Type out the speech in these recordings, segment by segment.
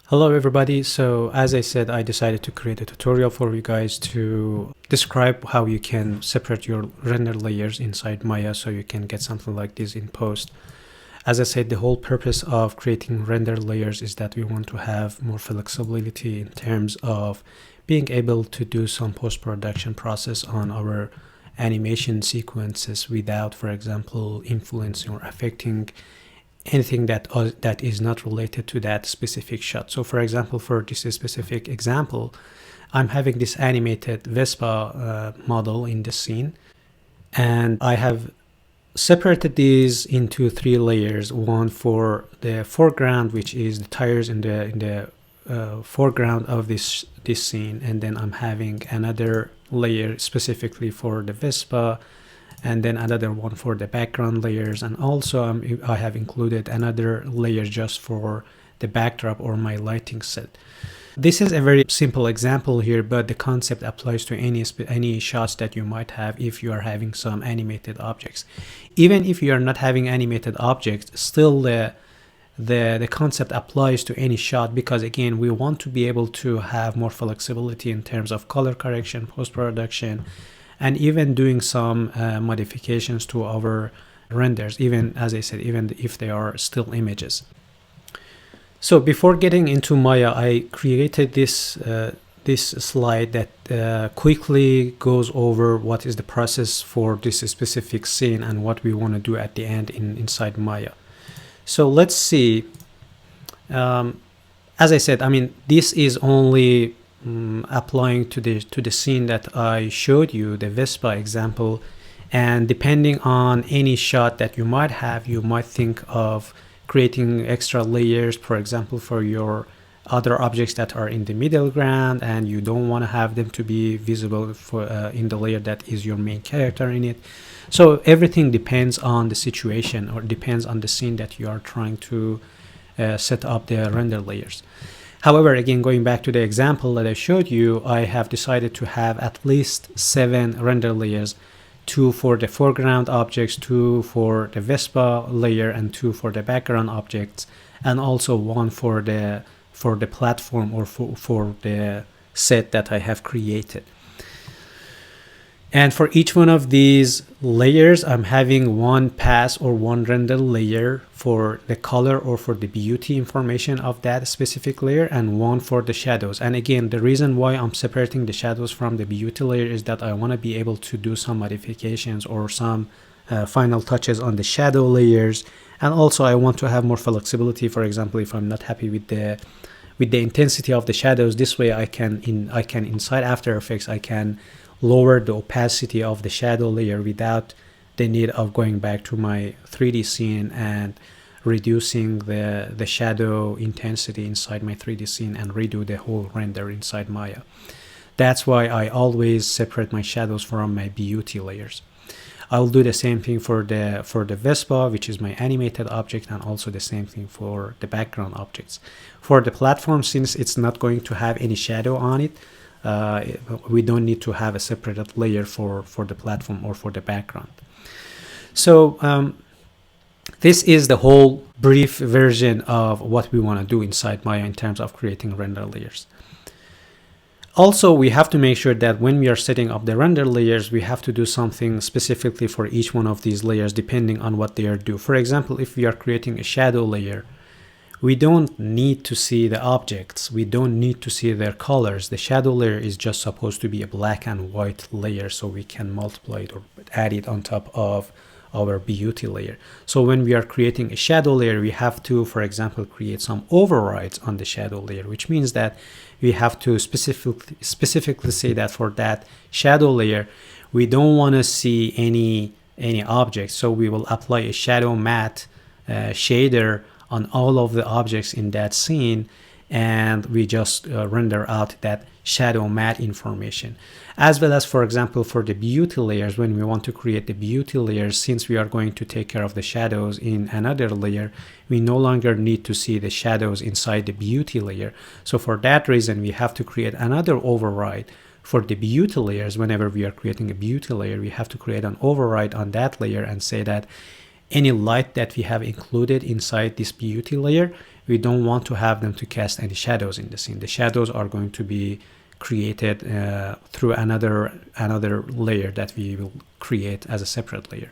Hello everybody. So as I said, I decided to create a tutorial for you guys to describe how you can separate your render layers inside Maya so you can get something like this in post. As I said, the whole purpose of creating render layers is that we want to have more flexibility in terms of being able to do some post-production process on our animation sequences without, for example, influencing or affecting anything that is not related to that specific shot. So for example, for this specific example, I'm having this animated Vespa model in the scene, and I have separated these into three layers. One for the foreground, which is the tires in the foreground of this scene, and then I'm having another layer specifically for the Vespa, and then another one for the background layers, and also I have included another layer just for the backdrop or my lighting set. This is a very simple example here, but the concept applies to any shots that you might have if you are having some animated objects. Even if you are not having animated objects, still the concept applies to any shot, because again, we want to be able to have more flexibility in terms of color correction, post-production, and even doing some modifications to our renders, even, as I said, even if they are still images. So before getting into Maya, I created this slide that quickly goes over what is the process for this specific scene and what we want to do at the end inside Maya. So let's see. As I said, this is only applying to the scene that I showed you, the Vespa example, and depending on any shot that you might have, you might think of creating extra layers, for example, for your other objects that are in the middle ground and you don't want to have them to be visible for in the layer that is your main character in it. So everything depends on the situation, or depends on the scene that you are trying to set up the render layers. However, again, going back to the example that I showed you, I have decided to have at least 7 render layers, 2 for the foreground objects, 2 for the Vespa layer, and 2 for the background objects, and also 1 for the platform or for the set that I have created. And for each one of these layers, I'm having one pass or one render layer for the color or for the beauty information of that specific layer, and one for the shadows. And again, the reason why I'm separating the shadows from the beauty layer is that I want to be able to do some modifications or some final touches on the shadow layers. And also I want to have more flexibility. For example, if I'm not happy with the intensity of the shadows, this way I can inside After Effects, I can lower the opacity of the shadow layer without the need of going back to my 3D scene and reducing the shadow intensity inside my 3D scene and redo the whole render inside Maya. That's why I always separate my shadows from my beauty layers. I'll do the same thing for the Vespa, which is my animated object, and also the same thing for the background objects. For the platform, since it's not going to have any shadow on it, we don't need to have a separate layer for the platform or for the background. So this is the whole brief version of what we want to do inside Maya in terms of creating render layers. Also, we have to make sure that when we are setting up the render layers, we have to do something specifically for each one of these layers depending on what they are due. For example, if we are creating a shadow layer, we don't need to see the objects. We don't need to see their colors. The shadow layer is just supposed to be a black and white layer, so we can multiply it or add it on top of our beauty layer. So when we are creating a shadow layer, we have to, for example, create some overrides on the shadow layer, which means that we have to specifically say that for that shadow layer, we don't want to see any objects. So we will apply a shadow matte shader on all of the objects in that scene, and we just render out that shadow matte information. As well as, for example, for the beauty layers, when we want to create the beauty layers, since we are going to take care of the shadows in another layer, we no longer need to see the shadows inside the beauty layer. So for that reason, we have to create another override for the beauty layers. Whenever we are creating a beauty layer, we have to create an override on that layer and say that any light that we have included inside this beauty layer, we don't want to have them to cast any shadows in the scene. The shadows are going to be created through another layer that we will create as a separate layer.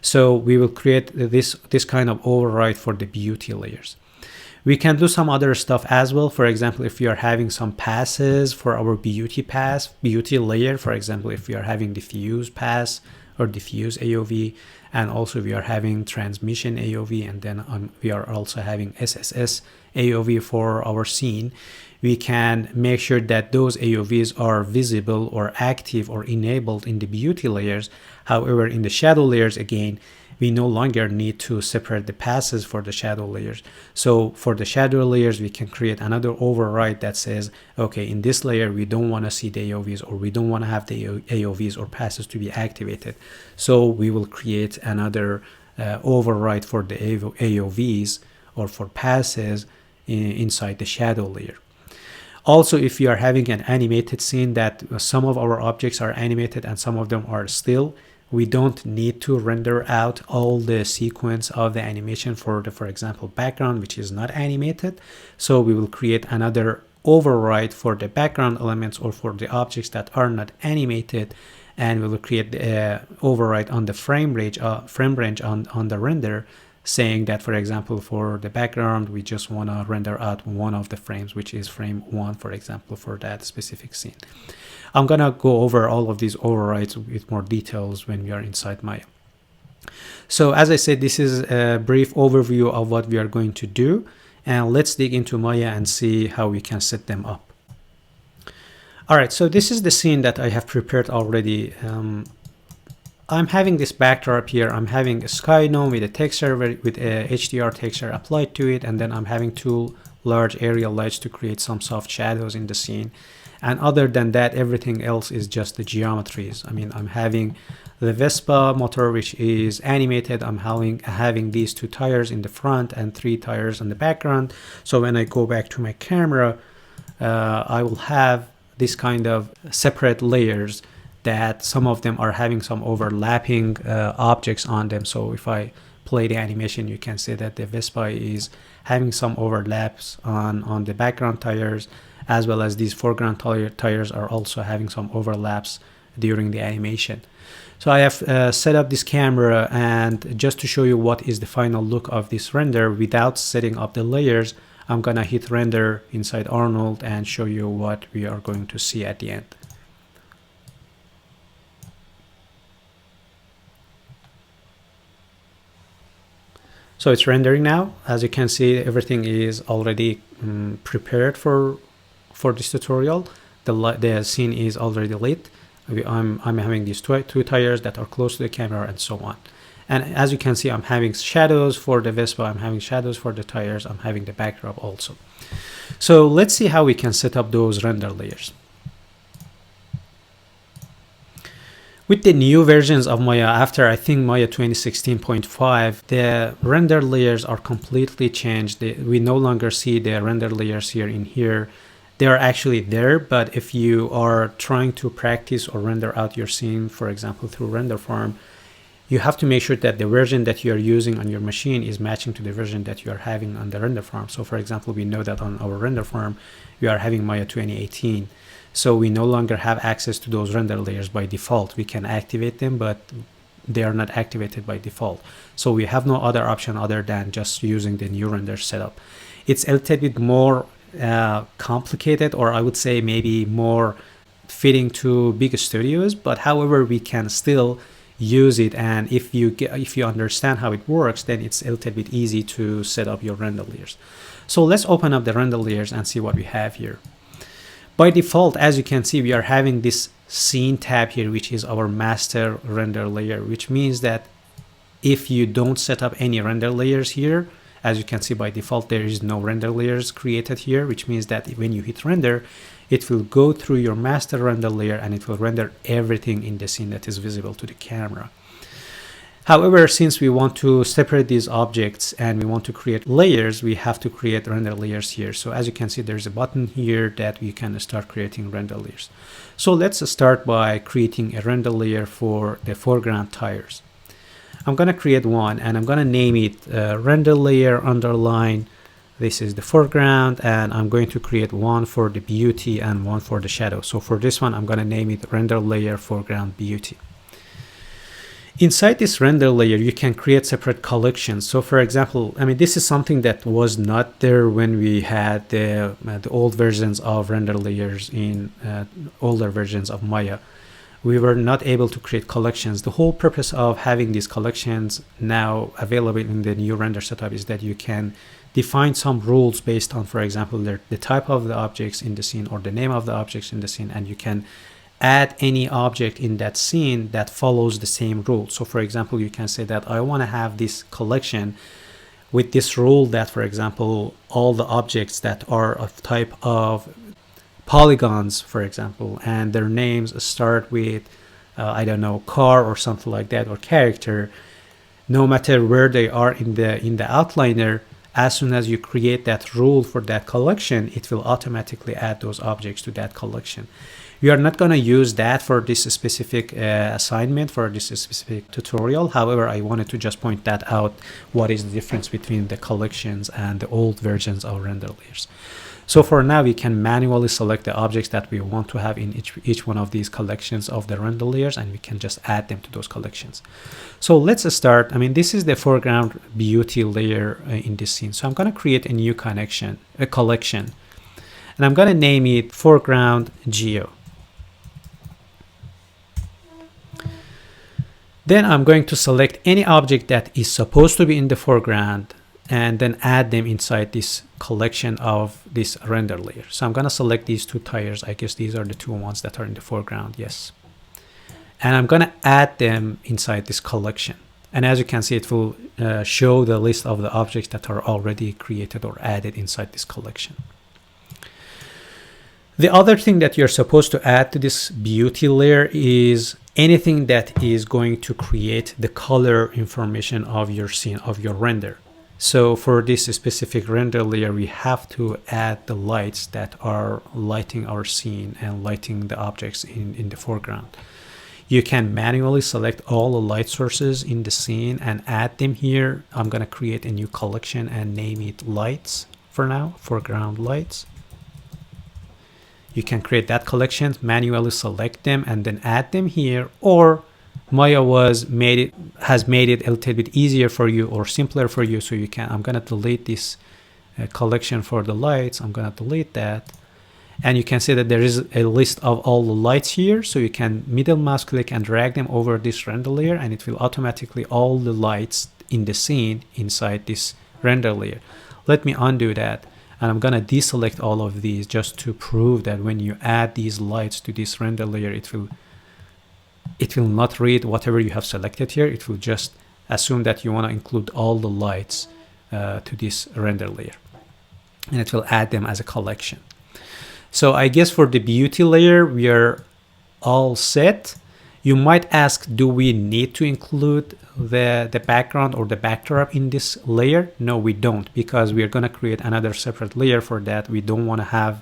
So we will create this kind of override for the beauty layers. We can do some other stuff as well. For example, if we are having some passes for our beauty layer, for example, if we are having diffuse pass or diffuse AOV, and also we are having transmission AOV, and then we are also having SSS AOV for our scene, we can make sure that those AOVs are visible or active or enabled in the beauty layers. However, in the shadow layers, again, we no longer need to separate the passes for the shadow layers. So for the shadow layers, we can create another override that says, okay, in this layer, we don't want to see the AOVs, or we don't want to have the AOVs or passes to be activated. So we will create another override for the AOVs or for passes inside the shadow layer. Also, if you are having an animated scene that some of our objects are animated and some of them are still, we don't need to render out all the sequence of the animation for the, for example, background, which is not animated. So we will create another override for the background elements or for the objects that are not animated, and we will create the override on the frame range on the render, saying that, for example, for the background, we just want to render out one of the frames, which is frame 1, for example, for that specific scene. I'm going to go over all of these overrides with more details when we are inside Maya. So as I said, this is a brief overview of what we are going to do, and let's dig into Maya and see how we can set them up. All right, so this is the scene that I have prepared already. I'm having this backdrop here. I'm having a Skydome with a texture with a HDR texture applied to it, and then I'm having two large aerial lights to create some soft shadows in the scene. And other than that, everything else is just the geometries. I mean, I'm having the Vespa motor, which is animated. I'm having these 2 tires in the front and 3 tires in the background. So when I go back to my camera, I will have this kind of separate layers that some of them are having some overlapping objects on them. So if I play the animation, you can see that the Vespa is having some overlaps on the background tires, as well as these foreground tires are also having some overlaps during the animation. So I have set up this camera, and just to show you what is the final look of this render without setting up the layers, I'm gonna hit render inside Arnold and show you what we are going to see at the end. So it's rendering now. As you can see, everything is already prepared for this tutorial. The scene is already lit. I'm having these two tires that are close to the camera and so on. And as you can see, I'm having shadows for the Vespa, I'm having shadows for the tires, I'm having the backdrop also. So let's see how we can set up those render layers. With the new versions of Maya, after I think Maya 2016.5, the render layers are completely changed. We no longer see the render layers here. They are actually there, but if you are trying to practice or render out your scene, for example, through render farm, you have to make sure that the version that you are using on your machine is matching to the version that you are having on the render farm. So for example, we know that on our render farm, we are having Maya 2018. So we no longer have access to those render layers by default. We can activate them, but they are not activated by default. So we have no other option other than just using the new render setup. It's a little bit more complicated, or I would say maybe more fitting to big studios, but however, we can still use it. And if you understand how it works, then it's a little bit easy to set up your render layers. So let's open up the render layers and see what we have here. By default, as you can see, we are having this scene tab here, which is our master render layer, which means that if you don't set up any render layers here, as you can see by default, there is no render layers created here, which means that when you hit render, it will go through your master render layer and it will render everything in the scene that is visible to the camera. However, since we want to separate these objects and we want to create layers, we have to create render layers here. So as you can see, there's a button here that we can start creating render layers. So let's start by creating a render layer for the foreground tires. I'm going to create one and I'm going to name it render layer underline This is the foreground, and I'm going to create one for the beauty and one for the shadow. So for this one, I'm going to name it render layer foreground beauty. Inside this render layer, you can create separate collections. So for example, I mean, this is something that was not there when we had the old versions of render layers in older versions of Maya. We were not able to create collections. The whole purpose of having these collections now available in the new render setup is that you can define some rules based on, for example, the type of the objects in the scene or the name of the objects in the scene, and you can add any object in that scene that follows the same rule. So for example, you can say that I want to have this collection with this rule that, for example, all the objects that are of type of polygons, for example, and their names start with I don't know, car or something like that, or character, no matter where they are in the outliner, as soon as you create that rule for that collection, it will automatically add those objects to that collection. We are not going to use that for this specific assignment, for this specific tutorial. However, I wanted to just point that out, what is the difference between the collections and the old versions of render layers. So for now, we can manually select the objects that we want to have in each one of these collections of the render layers, and we can just add them to those collections. So let's start. I mean, this is the foreground beauty layer in this scene. So I'm going to create a new collection, and I'm going to name it foreground geo. Then I'm going to select any object that is supposed to be in the foreground and then add them inside this collection of this render layer. So I'm going to select these two tires. I guess these are the two ones that are in the foreground. Yes. And I'm going to add them inside this collection. And as you can see, it will show the list of the objects that are already created or added inside this collection. The other thing that you're supposed to add to this beauty layer is anything that is going to create the color information of your scene, of your render. So for this specific render layer, we have to add the lights that are lighting our scene and lighting the objects in the foreground. You can manually select all the light sources in the scene and add them here. I'm going to create a new collection and name it lights for now, foreground lights. You can create that collection, manually select them, and then add them here, or Maya has made it a little bit easier for you or simpler for you, so you can. I'm going to delete this collection for the lights. I'm going to delete that, and you can see that there is a list of all the lights here, so you can middle mouse click and drag them over this render layer, and it will automatically all the lights in the scene inside this render layer. Let me undo that. And I'm going to deselect all of these just to prove that when you add these lights to this render layer, it will not read whatever you have selected here. It will just assume that you want to include all the lights to this render layer. And it will add them as a collection. So I guess for the beauty layer, we are all set. You might ask, do we need to include the background or the backdrop in this layer? No, we don't, because we are going to create another separate layer for that. We don't want to have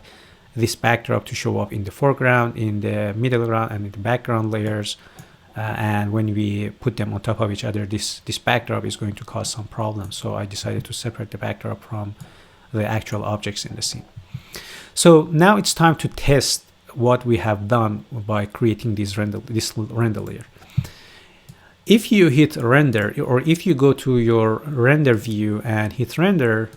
this backdrop to show up in the foreground, in the middle ground, and in the background layers. And when we put them on top of each other, this backdrop is going to cause some problems. So I decided to separate the backdrop from the actual objects in the scene. So now it's time to test what we have done by creating this render layer. If you hit render, or if you go to your render view and hit render,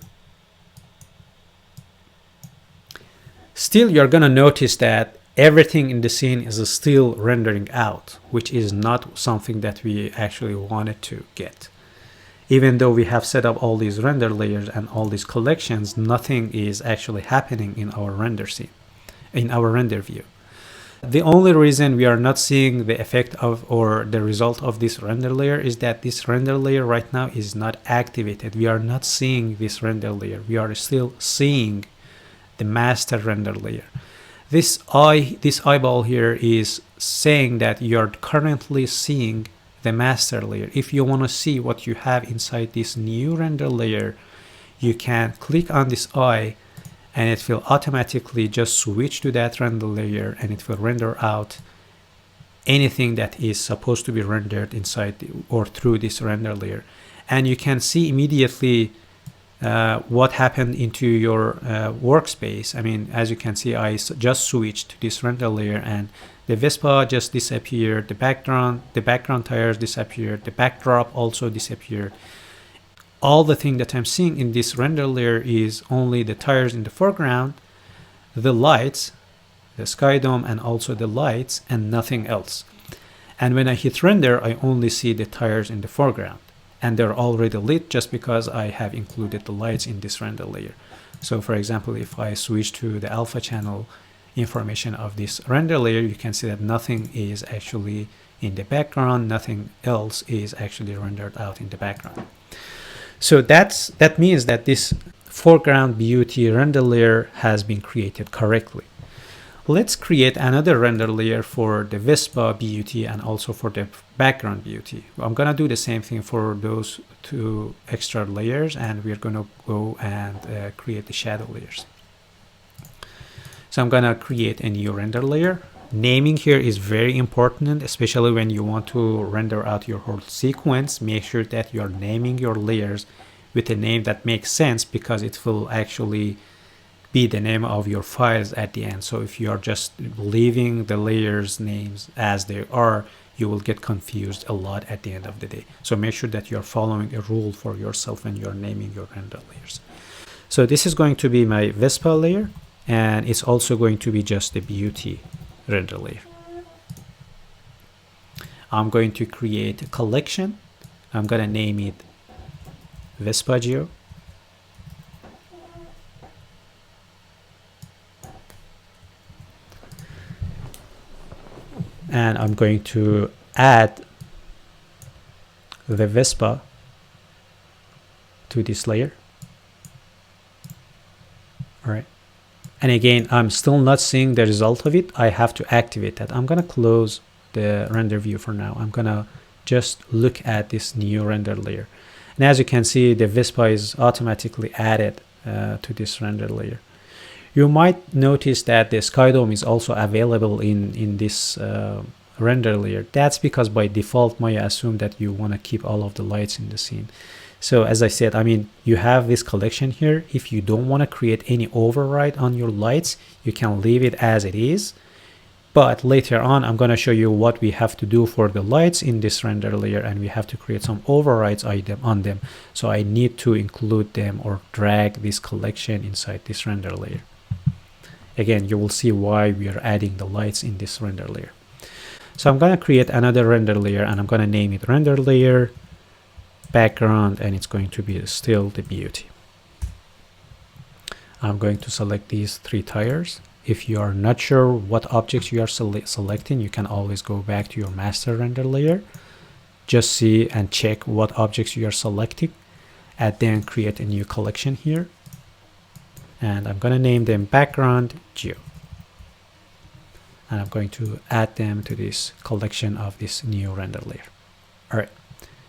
still you're gonna notice that everything in the scene is still rendering out, which is not something that we actually wanted to get. Even though we have set up all these render layers and all these collections, nothing is actually happening in our render scene, in our render view. The only reason we are not seeing the effect of or the result of this render layer is that this render layer right now is not activated. We are not seeing this render layer. We are still seeing the master render layer. This eyeball here is saying that you're currently seeing the master layer. If you want to see what you have inside this new render layer, you can click on this eye, and it will automatically just switch to that render layer, and it will render out anything that is supposed to be rendered inside or through this render layer. And you can see immediately what happened into your workspace. I mean, as you can see, I just switched to this render layer and the Vespa just disappeared, the background tires disappeared, the backdrop also disappeared. All the thing that I'm seeing in this render layer is only the tires in the foreground, the lights, the Skydome, and also the lights, and nothing else. And when I hit render, I only see the tires in the foreground, and they're already lit just because I have included the lights in this render layer. So for example, if I switch to the alpha channel information of this render layer, you can see that nothing is actually in the background, nothing else is actually rendered out in the background. So that means that this foreground beauty render layer has been created correctly. Let's create another render layer for the Vespa beauty and also for the background beauty. I'm gonna do the same thing for those two extra layers, and we're gonna go and create the shadow layers. So I'm gonna create a new render layer. Naming here is very important, especially when you want to render out your whole sequence. Make sure that you're naming your layers with a name that makes sense, because it will actually be the name of your files at the end. So if you are just leaving the layers names as they are, you will get confused a lot at the end of the day. So make sure that you're following a rule for yourself when you're naming your render layers. So this is going to be my Vespa layer, and it's also going to be just the beauty render layer. I'm going to create a collection. I'm going to name it Vespa Geo. And I'm going to add the Vespa to this layer. All right. And again, I'm still not seeing the result of it. I have to activate that. I'm going to close the render view for now. I'm going to just look at this new render layer. And as you can see, the Vespa is automatically added to this render layer. You might notice that the Skydome is also available in this render layer. That's because by default, Maya assumed that you want to keep all of the lights in the scene. So as I said, I mean, you have this collection here. If you don't want to create any override on your lights, you can leave it as it is. But later on, I'm going to show you what we have to do for the lights in this render layer, and we have to create some overrides on them. So I need to include them or drag this collection inside this render layer. Again, you will see why we are adding the lights in this render layer. So I'm going to create another render layer, and I'm going to name it render layer background, and it's going to be still the beauty. I'm going to select these three tires. If you are not sure what objects you are selecting, you can always go back to your master render layer. Just see and check what objects you are selecting, and then create a new collection here. And I'm going to name them background geo. And I'm going to add them to this collection of this new render layer. All right.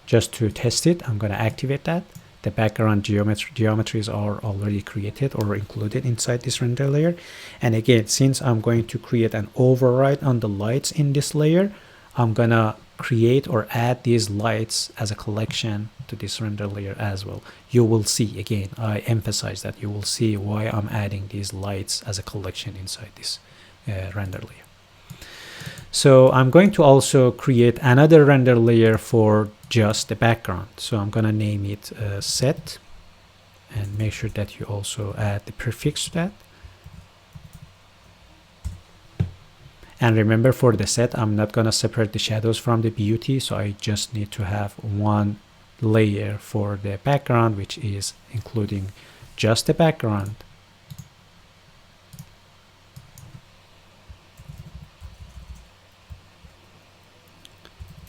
Just to test it, I'm going to activate that. The background geometries are already created or included inside this render layer. And again, since I'm going to create an override on the lights in this layer, I'm going to create or add these lights as a collection to this render layer as well. You will see, again, I emphasize that you will see why I'm adding these lights as a collection inside this render layer. So I'm going to also create another render layer for just the background. So I'm going to name it set, and make sure that you also add the prefix to that. And remember, for the set, I'm not going to separate the shadows from the beauty. So I just need to have one layer for the background, which is including just the background.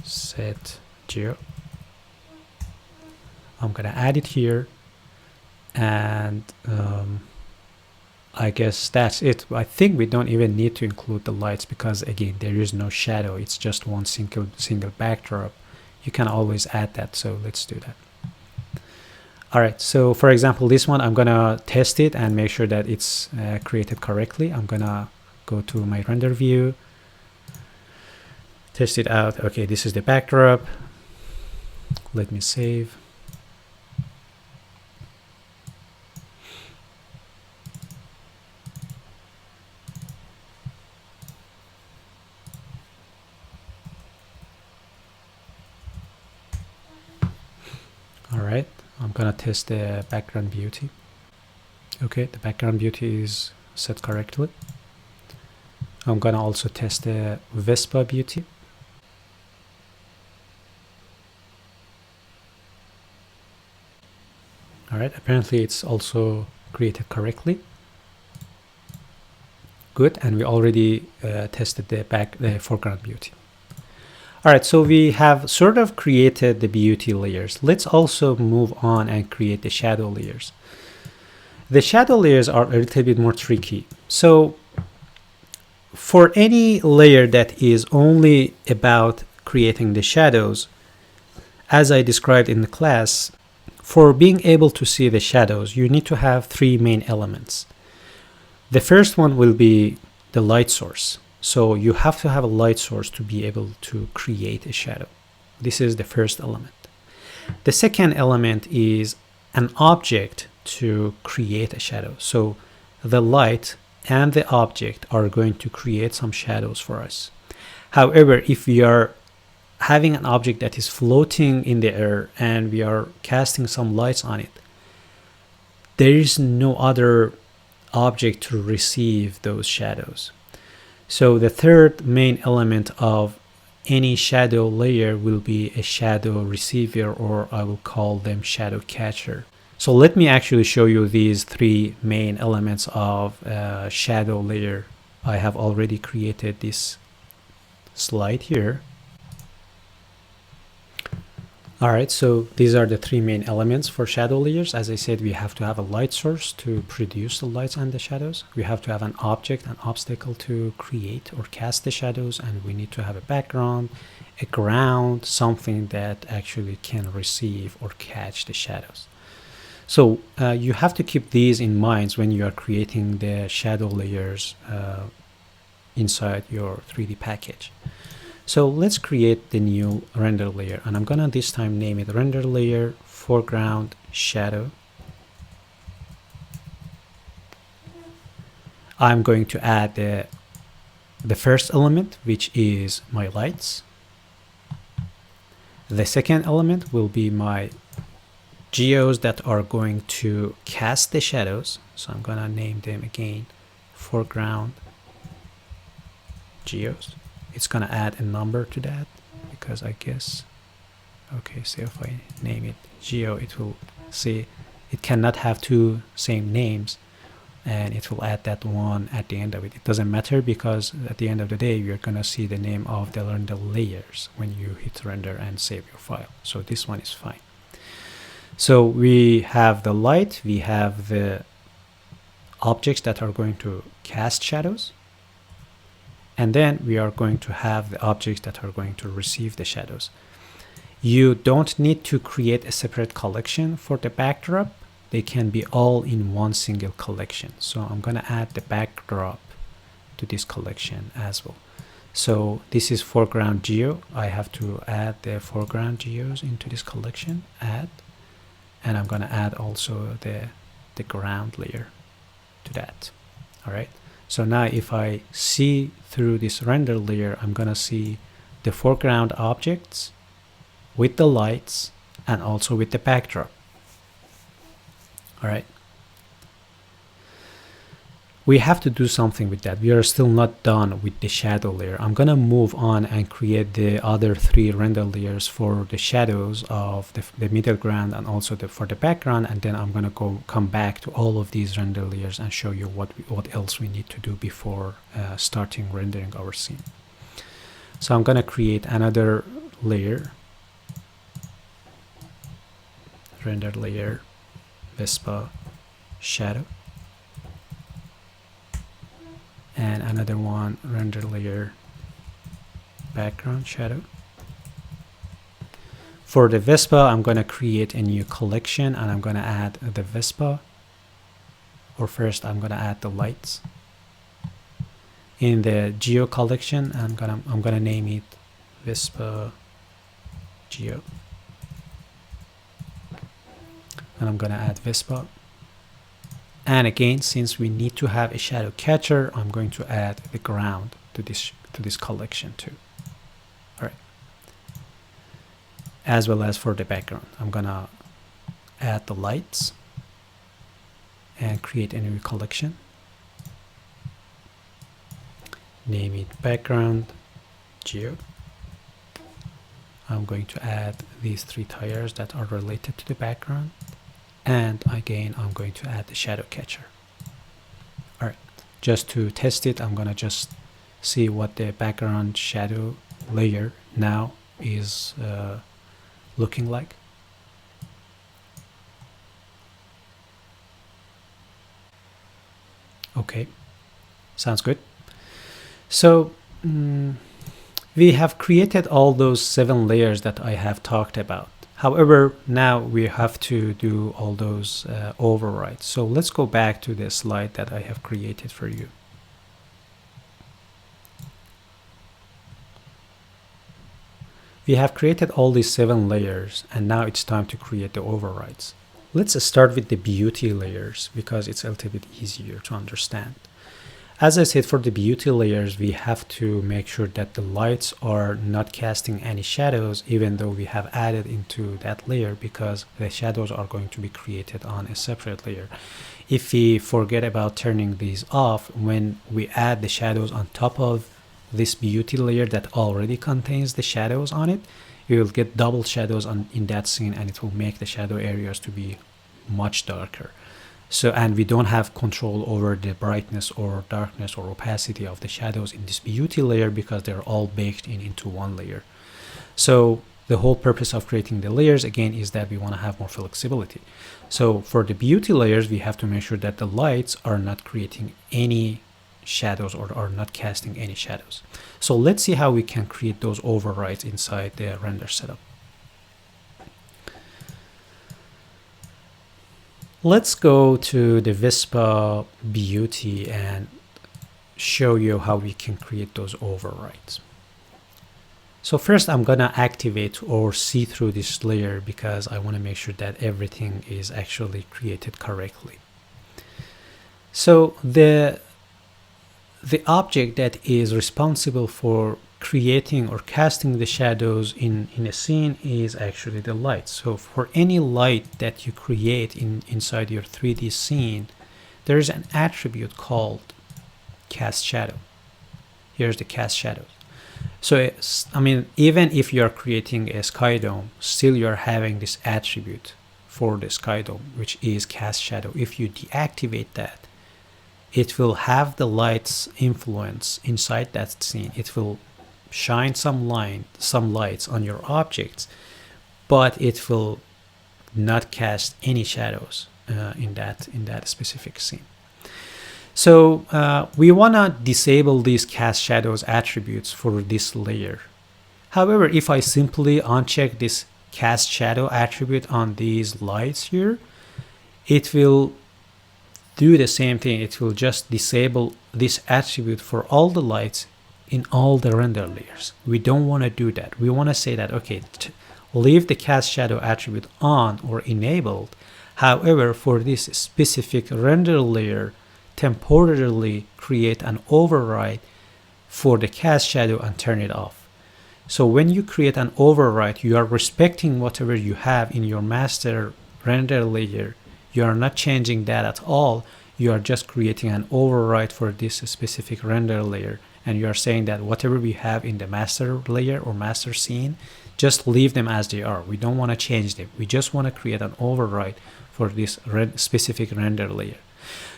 Set geo. I'm going to add it here, and I guess that's it. I think we don't even need to include the lights, because again, there is no shadow. It's just one single backdrop. You can always add that, so let's do that. All right, so for example, this one, I'm gonna test it and make sure that it's created correctly. I'm gonna go to my render view, test it out. Okay, this is the backdrop. Let me save. I'm gonna test the background beauty. Okay, the background beauty is set correctly. I'm gonna also test the Vespa beauty. All right, apparently it's also created correctly. Good, and we already tested the foreground beauty. All right, so we have sort of created the beauty layers. Let's also move on and create the shadow layers. The shadow layers are a little bit more tricky. So for any layer that is only about creating the shadows, as I described in the class, for being able to see the shadows, you need to have three main elements. The first one will be the light source. So you have to have a light source to be able to create a shadow. This is the first element. The second element is an object to create a shadow. So the light and the object are going to create some shadows for us. However, if we are having an object that is floating in the air and we are casting some lights on it, there is no other object to receive those shadows. So the third main element of any shadow layer will be a shadow receiver, or I will call them shadow catcher. So let me actually show you these three main elements of a shadow layer. I have already created this slide here. All right, so these are the three main elements for shadow layers. As I said, we have to have a light source to produce the lights and the shadows. We have to have an object, an obstacle to create or cast the shadows, and we need to have a background, a ground, something that actually can receive or catch the shadows. So you have to keep these in mind when you are creating the shadow layers inside your 3D package. So let's create the new render layer, and I'm gonna this time name it render layer foreground shadow. I'm going to add the first element, which is my lights. The second element will be my geos that are going to cast the shadows. So I'm gonna name them again foreground geos. It's gonna add a number to that because I guess, okay, so if I name it geo, it will see it cannot have two same names, and it will add that one at the end of it. It doesn't matter because at the end of the day, you're gonna see the name of the render layers when you hit render and save your file. So this one is fine. So we have the light, we have the objects that are going to cast shadows, and then we are going to have the objects that are going to receive the shadows. You don't need to create a separate collection for the backdrop. They can be all in one single collection. So I'm going to add the backdrop to this collection as well. So this is foreground geo. I have to add the foreground geos into this collection, add, and I'm going to add also the ground layer to that. All right. So now if I see through this render layer, I'm gonna see the foreground objects with the lights and also with the backdrop. All right. We have to do something with that. We are still not done with the shadow layer. I'm gonna move on and create the other three render layers for the shadows of the middle ground and also for the background, and then I'm gonna come back to all of these render layers and show you what else we need to do before starting rendering our scene. So I'm gonna create another layer, render layer Vespa shadow, and another one render layer background shadow. For the Vespa, I'm going to create a new collection and I'm going to add the Vespa, or first I'm going to add the lights. In the geo collection, I'm going to name it Vespa geo, and I'm going to add Vespa. And again, since we need to have a shadow catcher, I'm going to add the ground to this collection too. All right. As well as for the background, I'm gonna add the lights and create a new collection. Name it background geo. I'm going to add these 3 tires that are related to the background, and again I'm going to add the shadow catcher. Alright, just to test it, I'm gonna just see what the background shadow layer now is looking like. Okay, sounds good. So we have created all those 7 layers that I have talked about. However, now we have to do all those overrides. So let's go back to the slide that I have created for you. We have created all these 7 layers, and now it's time to create the overrides. Let's start with the beauty layers because it's a little bit easier to understand. As I said, for the beauty layers, we have to make sure that the lights are not casting any shadows, even though we have added into that layer, because the shadows are going to be created on a separate layer. If we forget about turning these off, when we add the shadows on top of this beauty layer that already contains the shadows on it, you will get double shadows in that scene, and it will make the shadow areas to be much darker. So, and we don't have control over the brightness or darkness or opacity of the shadows in this beauty layer because they're all baked into one layer. So the whole purpose of creating the layers again is that we want to have more flexibility. So for the beauty layers, we have to make sure that the lights are not creating any shadows or are not casting any shadows. So let's see how we can create those overrides inside the render setup. Let's go to the Vespa Beauty and show you how we can create those overrides. So first I'm gonna activate or see through this layer because I want to make sure that everything is actually created correctly. So the object that is responsible for creating or casting the shadows in a scene is actually the light. So for any light that you create inside your 3D scene, there is an attribute called cast shadow. Here's the cast shadows. So I mean, even if you're creating a Skydome, still you're having this attribute for the Skydome, which is cast shadow. If you deactivate that, it will have the light's influence inside that scene. It will shine some lights on your objects, but it will not cast any shadows in that specific scene. So we want to disable these cast shadows attributes for this layer. However, if I simply uncheck this cast shadow attribute on these lights here, it will do the same thing. It will just disable this attribute for all the lights in all the render layers. We don't want to do that. We want to say that, okay, leave the cast shadow attribute on or enabled. However, for this specific render layer, temporarily create an override for the cast shadow and turn it off. So when you create an override, you are respecting whatever you have in your master render layer. You are not changing that at all. You are just creating an override for this specific render layer. And you are saying that whatever we have in the master layer or master scene, just leave them as they are. We don't want to change them. We just want to create an override for this specific render layer.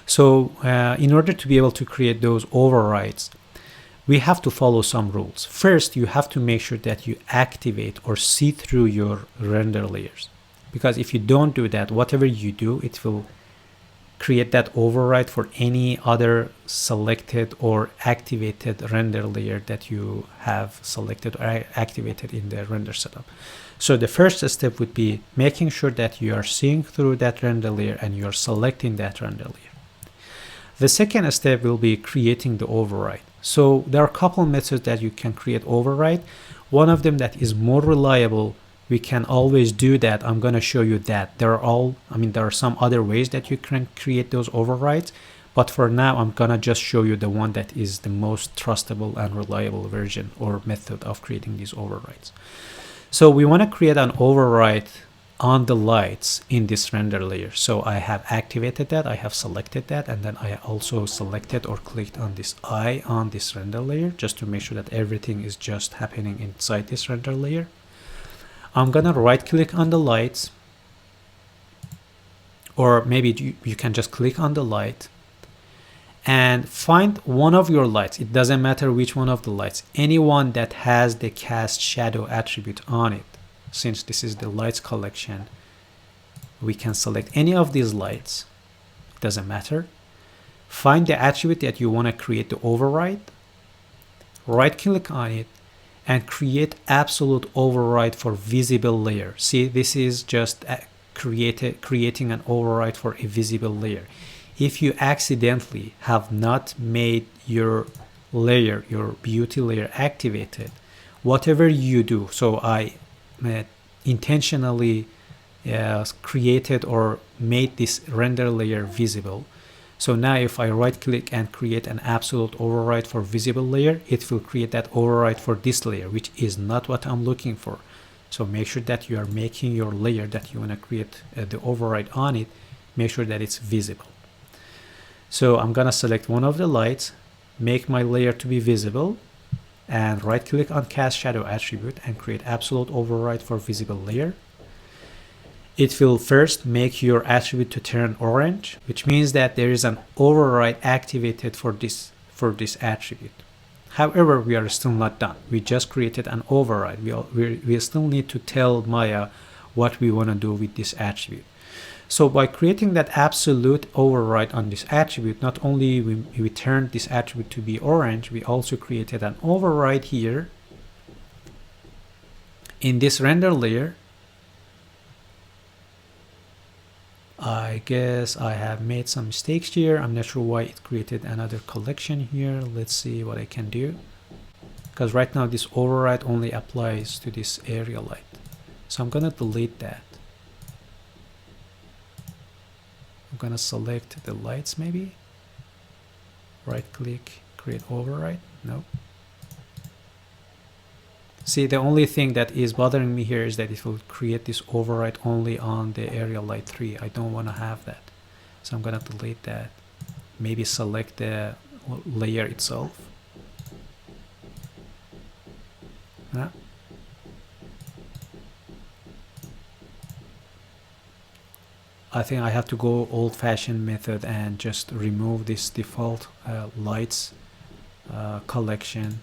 So in order to be able to create those overrides, we have to follow some rules. First, you have to make sure that you activate or see through your render layers. Because if you don't do that, whatever you do, it will create that override for any other selected or activated render layer that you have selected or activated in the render setup. So the first step would be making sure that you are seeing through that render layer and you are selecting that render layer. The second step will be creating the override. So there are a couple methods that you can create override. One of them that is more reliable, we can always do that. I'm going to show you that. There are some other ways that you can create those overrides, but for now I'm going to just show you the one that is the most trustable and reliable version or method of creating these overrides. So we want to create an override on the lights in this render layer. So I have activated that, I have selected that, and then I also selected or clicked on this eye on this render layer just to make sure that everything is just happening inside this render layer. I'm gonna right click on the lights, or maybe you can just click on the light and find one of your lights. It doesn't matter which one of the lights, anyone that has the cast shadow attribute on it. Since this is the lights collection, we can select any of these lights, it doesn't matter. Find the attribute that you want to create the override, right click on it, and create absolute override for visible layer. See, this is just creating an override for a visible layer. If you accidentally have not made your layer, your beauty layer activated, whatever you do, so I intentionally created or made this render layer visible. So now if I right click and create an absolute override for visible layer, it will create that override for this layer, which is not what I'm looking for. So make sure that you are making your layer that you want to create the override on it, make sure that it's visible. So I'm gonna select one of the lights, make my layer to be visible, and right click on cast shadow attribute and create absolute override for visible layer. It will first make your attribute to turn orange, which means that there is an override activated for this attribute. However, we are still not done. We just created an override. We still need to tell Maya what we want to do with this attribute. So by creating that absolute override on this attribute, not only we turned this attribute to be orange, we also created an override here in this render layer. I guess I have made some mistakes here. I'm not sure why it created another collection here. Let's see what I can do. Because right now this override only applies to this area light. So I'm gonna delete that. I'm gonna select the lights maybe. Right click, create override. No. See, the only thing that is bothering me here is that it will create this override only on the area light 3. I don't want to have that. So I'm gonna delete that. Maybe select the layer itself. Yeah. I think I have to go old-fashioned method and just remove this default lights collection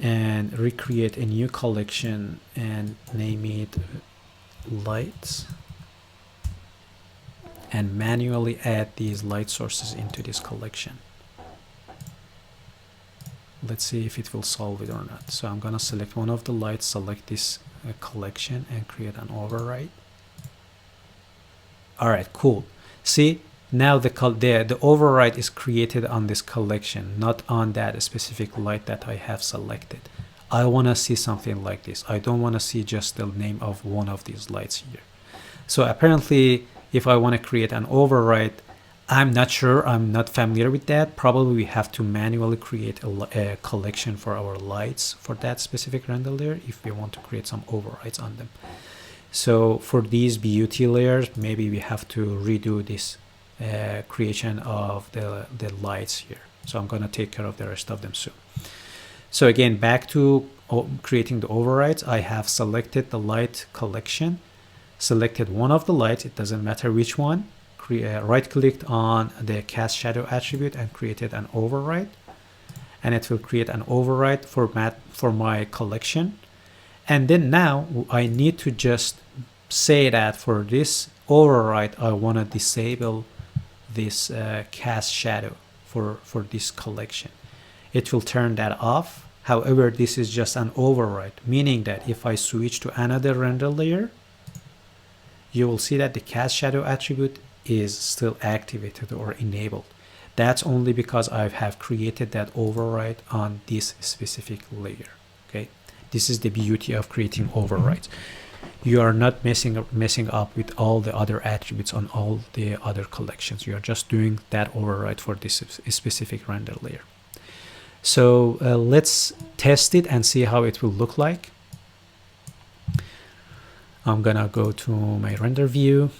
and recreate a new collection and name it lights, and manually add these light sources into this collection. Let's see if it will solve it or not. So I'm gonna select one of the lights, select this collection, and create an override. All right, cool. See, now the override is created on this collection, not on that specific light that I have selected. I want to see something like this. I don't want to see just the name of one of these lights here. So apparently, if I want to create an override, I'm not sure, I'm not familiar with that. Probably we have to manually create a collection for our lights for that specific render layer if we want to create some overrides on them. So for these beauty layers, maybe we have to redo this creation of the lights here. So I'm going to take care of the rest of them soon. So again, back to creating the overrides, I have selected the light collection, selected one of the lights, it doesn't matter which one, right clicked on the cast shadow attribute and created an override, and it will create an override format for my collection. And then now I need to just say that for this override, I want to disable this cast shadow for this collection. It will turn that off. However, this is just an override, meaning that if I switch to another render layer, you will see that the cast shadow attribute is still activated or enabled. That's only because I have created that override on this specific layer. Okay, this is the beauty of creating overrides. You are not messing up with all the other attributes on all the other collections. You are just doing that override for this specific render layer. So let's test it and see how it will look like. I'm gonna go to my render view.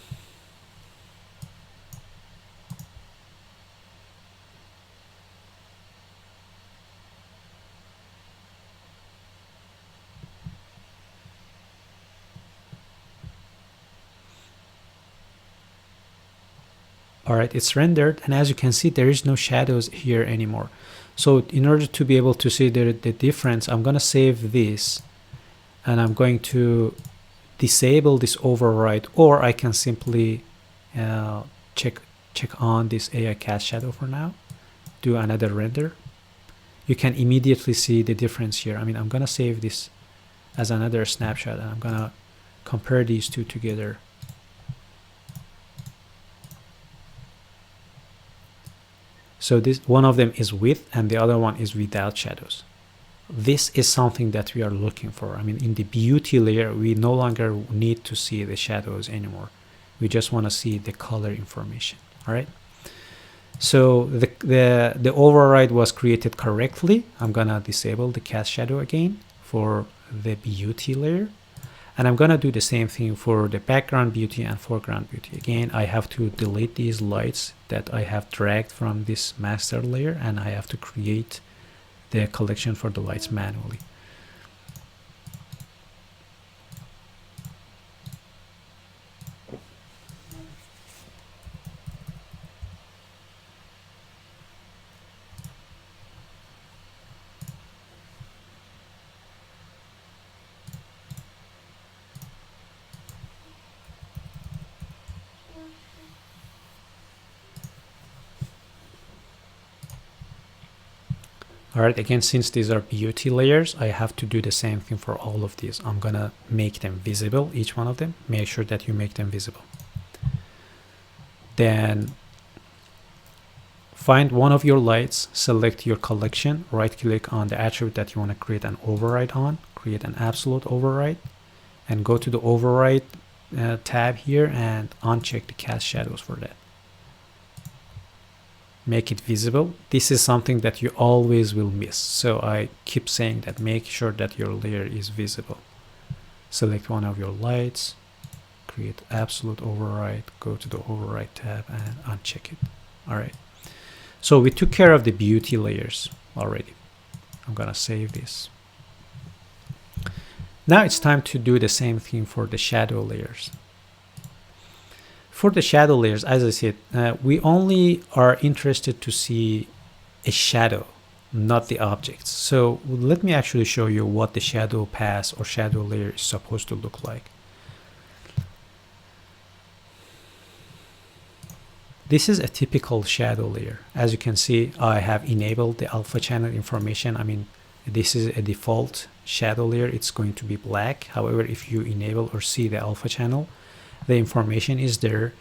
All right, it's rendered, and as you can see, there is no shadows here anymore. So in order to be able to see the difference, I'm gonna save this, and I'm going to disable this override, or I can simply check on this AI cast shadow for now, do another render. You can immediately see the difference here. I mean, I'm gonna save this as another snapshot, and I'm gonna compare these two together. So this one of them is with, and the other one is without shadows. This is something that we are looking for. I mean, in the beauty layer, we no longer need to see the shadows anymore. We just want to see the color information. All right. So the override was created correctly. I'm gonna disable the cast shadow again for the beauty layer, and I'm gonna do the same thing for the background beauty and foreground beauty. Again, I have to delete these lights that I have dragged from this master layer, and I have to create the collection for the lights manually. All right, again, since these are beauty layers, I have to do the same thing for all of these. I'm gonna make them visible, each one of them. Make sure that you make them visible. Then find one of your lights, select your collection, right click on the attribute that you want to create an override on, create an absolute override, and go to the override tab here and uncheck the cast shadows for that. Make it visible. This is something that you always will miss, so I keep saying that make sure that your layer is visible. Select one of your lights, create absolute override, go to the override tab and uncheck it. All right, so we took care of the beauty layers already. I'm gonna save this. Now it's time to do the same thing for the shadow layers. For the shadow layers, as I said, we only are interested to see a shadow, not the objects. So let me actually show you what the shadow pass or shadow layer is supposed to look like. This is a typical shadow layer. As you can see, I have enabled the alpha channel information. I mean, this is a default shadow layer. It's going to be black. However, if you enable or see the alpha channel, the information is there.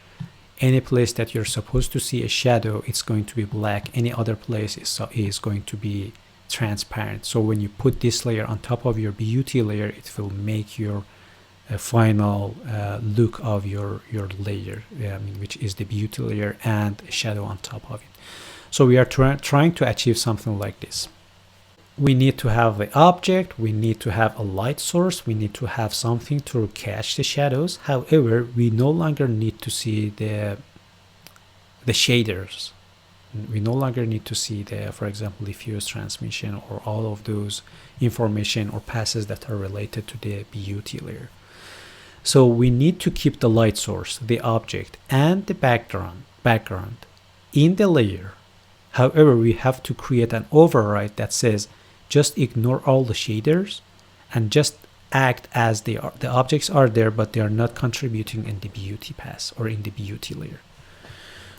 Any place that you're supposed to see a shadow, it's going to be black. Any other place is going to be transparent. So when you put this layer on top of your beauty layer, it will make your final look of your layer, which is the beauty layer and a shadow on top of it. So we are trying to achieve something like this. We need to have the object, we need to have a light source, we need to have something to catch the shadows. However, we no longer need to see the shaders. We no longer need to see the, for example, diffuse transmission or all of those information or passes that are related to the beauty layer. So we need to keep the light source, the object, and the background in the layer. However, we have to create an override that says just ignore all the shaders and just act as they are. The objects are there, but they are not contributing in the beauty pass or in the beauty layer.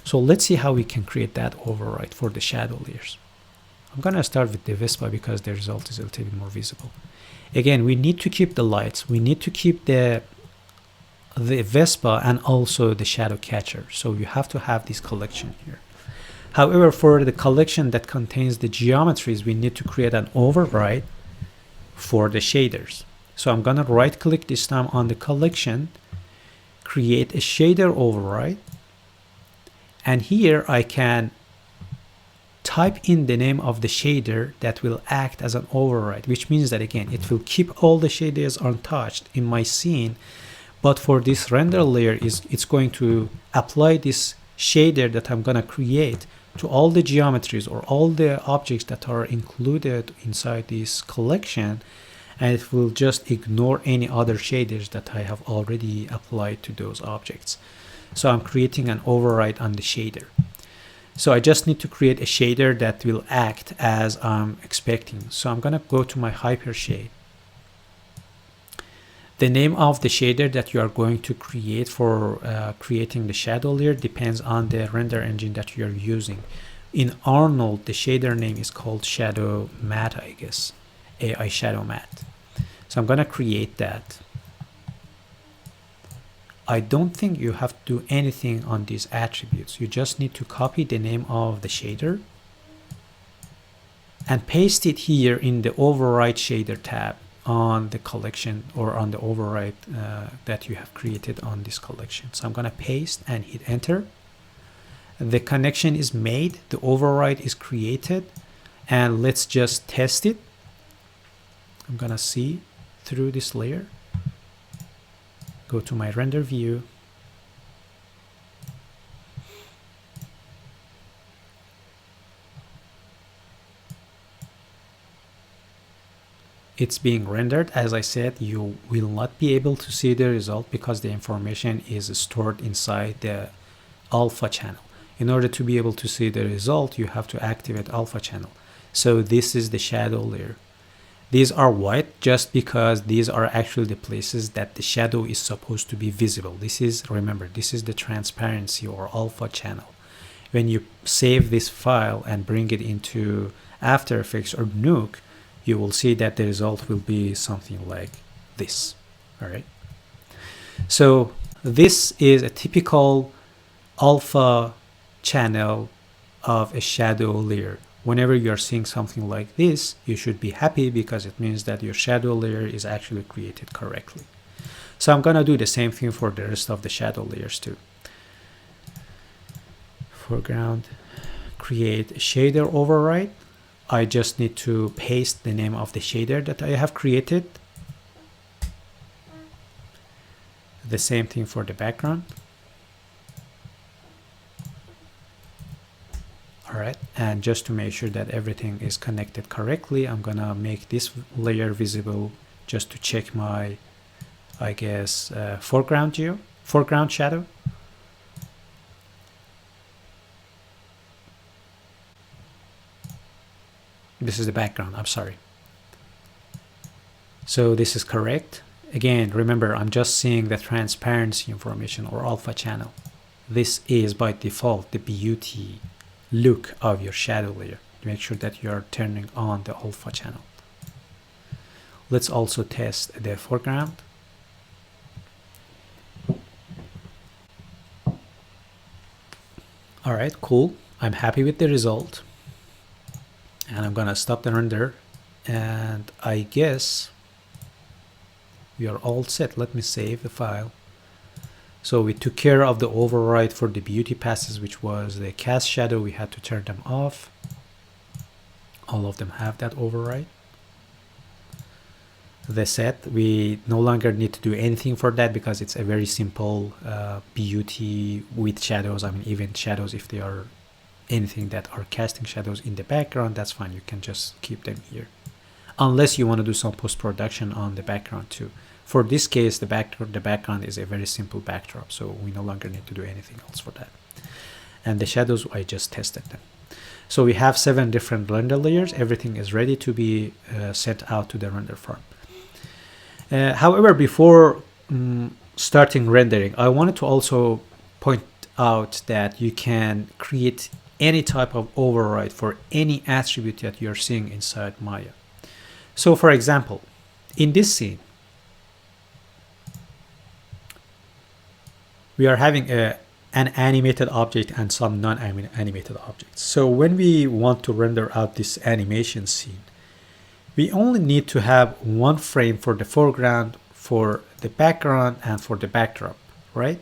So let's see how we can create that override for the shadow layers. I'm gonna start with the Vespa because the result is a little bit more visible. Again, we need to keep the lights. We need to keep the Vespa and also the shadow catcher. So you have to have this collection here. However, for the collection that contains the geometries, we need to create an override for the shaders. So I'm gonna right click this time on the collection, create a shader override, and here I can type in the name of the shader that will act as an override, which means that again, it will keep all the shaders untouched in my scene, But for this render layer, it's going to apply this shader that I'm going to create to all the geometries or all the objects that are included inside this collection, and it will just ignore any other shaders that I have already applied to those objects. So I'm creating an override on the shader. So I just need to create a shader that will act as I'm expecting. So I'm going to go to my hypershade. The name of the shader that you are going to create for creating the shadow layer depends on the render engine that you are using. In Arnold, the shader name is called Shadow Matte, I guess. AI Shadow Matte. So I'm going to create that. I don't think you have to do anything on these attributes. You just need to copy the name of the shader and paste it here in the Overwrite shader tab on the collection or on the override that you have created on this collection. So I'm going to paste and hit enter. The connection is made, the override is created, and let's just test it. I'm going to see through this layer. Go to my render view. It's being rendered. As I said, you will not be able to see the result because the information is stored inside the alpha channel. In order to be able to see the result, you have to activate alpha channel. So this is the shadow layer. These are white just because these are actually the places that the shadow is supposed to be visible. This is, remember, this is the transparency or alpha channel. When you save this file and bring it into After Effects or Nuke, you will see that the result will be something like this. All right. So this is a typical alpha channel of a shadow layer. Whenever you're seeing something like this, you should be happy because it means that your shadow layer is actually created correctly. So I'm going to do the same thing for the rest of the shadow layers too. Foreground, create a shader override. I just need to paste the name of the shader that I have created. The same thing for the background. All right, and just to make sure that everything is connected correctly, I'm gonna make this layer visible just to check my, I guess, foreground shadow. This is the background, I'm sorry. So this is correct. Again, remember, I'm just seeing the transparency information or alpha channel. This is by default the beauty look of your shadow layer. Make sure that you are turning on the alpha channel. Let's also test the foreground. All right, cool. I'm happy with the result. And I'm gonna stop the render. And I guess we are all set. Let me save the file. So we took care of the override for the beauty passes, which was the cast shadow. We had to turn them off. All of them have that override. The set, we no longer need to do anything for that because it's a very simple beauty with shadows. I mean, even shadows, if they are anything that are casting shadows in the background, that's fine. You can just keep them here. Unless you want to do some post-production on the background too. For this case, the background is a very simple backdrop, so we no longer need to do anything else for that. And the shadows, I just tested them. So we have 7 different render layers. Everything is ready to be sent out to the render farm. However, before starting rendering, I wanted to also point out that you can create any type of override for any attribute that you're seeing inside Maya. So for example, in this scene, we are having an animated object and some non-animated objects. So when we want to render out this animation scene, we only need to have 1 frame for the foreground, for the background, and for the backdrop, right?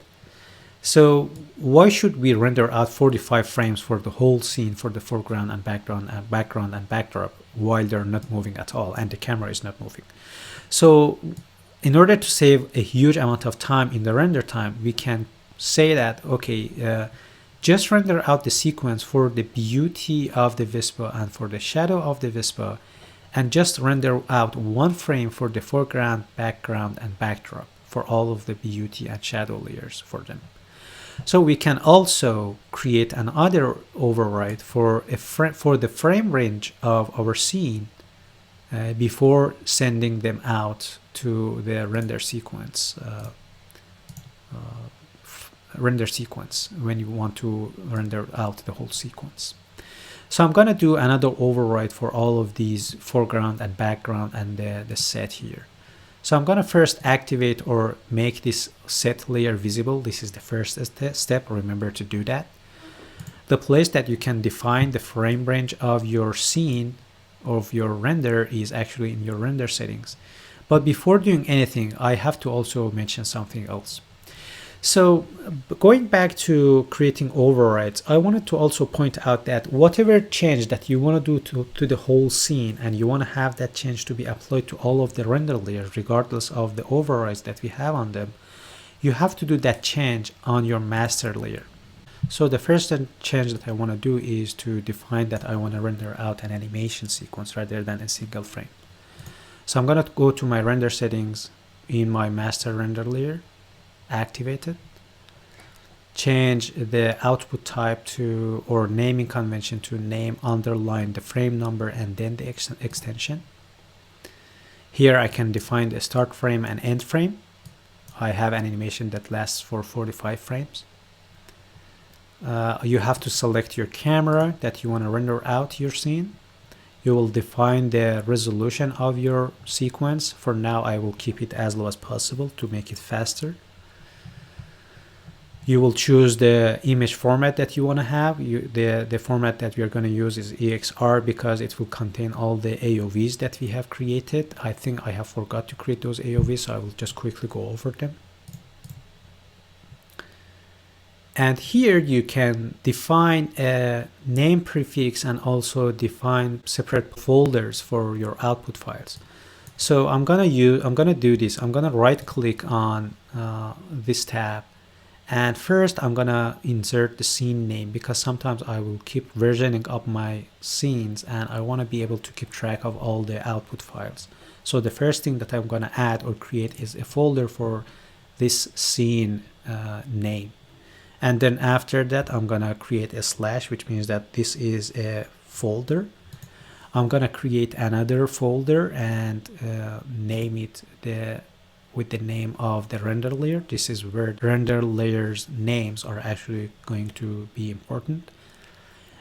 So why should we render out 45 frames for the whole scene for the foreground and background and backdrop while they're not moving at all and the camera is not moving? So in order to save a huge amount of time in the render time, we can say that, okay, just render out the sequence for the beauty of the Vispa and for the shadow of the Vispa, and just render out one frame for the foreground, background, and backdrop for all of the beauty and shadow layers for them. So we can also create another override for the frame range of our scene before sending them out to the render sequence when you want to render out the whole sequence. So I'm gonna do another override for all of these foreground and background and the set here. So I'm gonna first activate or make this set layer visible. This is the first step, remember to do that. The place that you can define the frame range of your scene, of your render, is actually in your render settings. But before doing anything, I have to also mention something else. So going back to creating overrides, I wanted to also point out that whatever change that you want to do to the whole scene, and you want to have that change to be applied to all of the render layers regardless of the overrides that we have on them, you have to do that change on your master layer. So the first change that I want to do is to define that I want to render out an animation sequence rather than a single frame. So I'm going to go to my render settings in my master render layer, activate it, change the output type to, or naming convention to, name underline the frame number and then the extension. Here I can define the start frame and end frame. I have an animation that lasts for 45 frames. You have to select your camera that you want to render out your scene. You will define the resolution of your sequence. For now, I will keep it as low as possible to make it faster. You will choose the image format that you want to have. The format that we are going to use is EXR because it will contain all the AOVs that we have created. I think I have forgot to create those AOVs, so I will just quickly go over them. And here you can define a name prefix and also define separate folders for your output files. So I'm gonna do this. I'm gonna right click on this tab, and first I'm gonna insert the scene name because sometimes I will keep versioning up my scenes and I want to be able to keep track of all the output files. So the first thing that I'm gonna add or create is a folder for this scene name. And then after that, I'm gonna create a slash, which means that this is a folder. I'm gonna create another folder and name it with the name of the render layer. This is where render layers names are actually going to be important.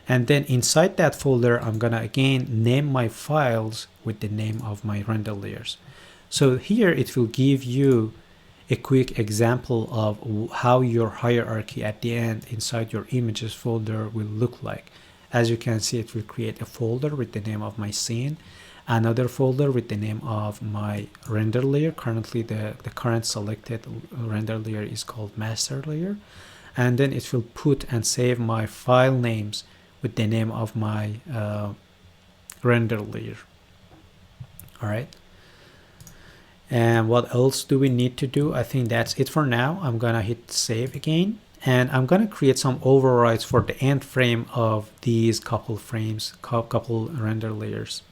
And then inside that folder, I'm gonna again name my files with the name of my render layers. So here it will give you a quick example of how your hierarchy at the end inside your images folder will look like. As you can see, it will create a folder with the name of my scene, another folder with the name of my render layer. Currently the current selected render layer is called master layer, and then it will put and save my file names with the name of my render layer. All right. And what else do we need to do? I think that's it for now. I'm gonna hit save again, and I'm gonna create some overrides for the end frame of these couple frames, couple render layers.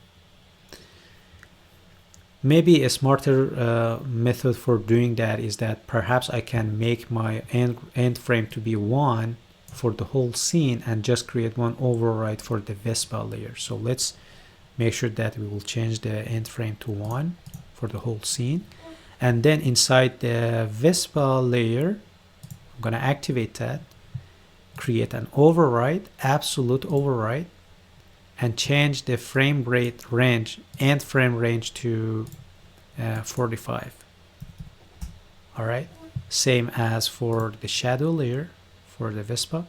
Maybe a smarter method for doing that is that perhaps I can make my end frame to be 1 for the whole scene and just create one override for the Vespa layer. So let's make sure that we will change the end frame to 1 for the whole scene, and then inside the Vespa layer I'm gonna activate that, create an override, absolute override, and change the frame rate range and frame range to 45. All right, same as for the shadow layer for the Vespa.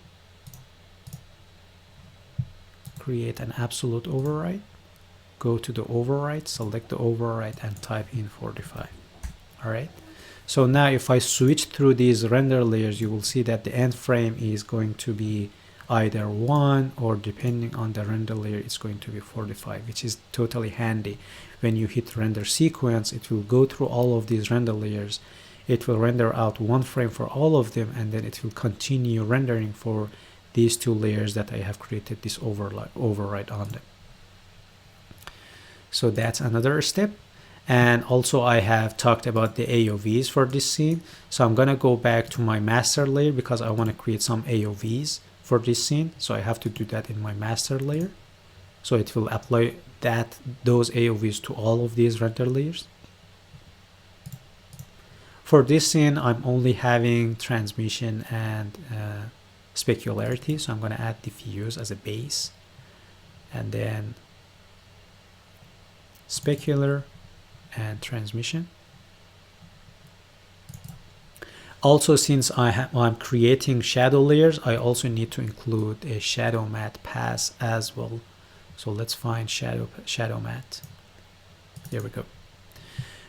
Create an absolute override, go to the override, select the override, and type in 45. All right. So now if I switch through these render layers, you will see that the end frame is going to be either 1 or depending on the render layer it's going to be 45, which is totally handy. When you hit render sequence, it will go through all of these render layers. It will render out one frame for all of them, and then it will continue rendering for these two layers that I have created this override on them. So that's another step. And also I have talked about the AOVs for this scene. So I'm gonna go back to my master layer because I want to create some AOVs for this scene. So I have to do that in my master layer. So it will apply those AOVs to all of these render layers. For this scene, I'm only having transmission and specularity. So I'm gonna add diffuse as a base, and then specular and transmission. Also, since I'm creating shadow layers, I also need to include a shadow matte pass as well. So let's find shadow matte. There we go.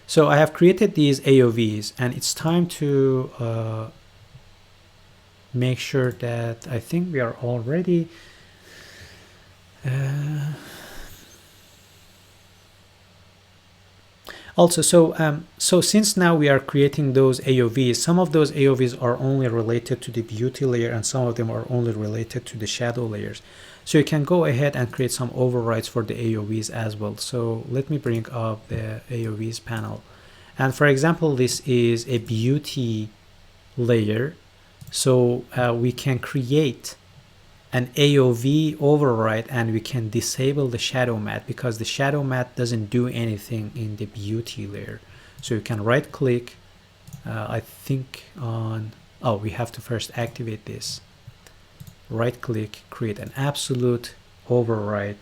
So I have created these AOVs, and it's time to make sure that I think we are all ready. Also, so since now we are creating those AOVs, some of those AOVs are only related to the beauty layer and some of them are only related to the shadow layers. So you can go ahead and create some overrides for the AOVs as well. So let me bring up the AOVs panel. And for example, this is a beauty layer. So we can create an AOV override and we can disable the shadow matte because the shadow matte doesn't do anything in the beauty layer. So you can right click, I think on, oh, we have to first activate this. Right click, create an absolute override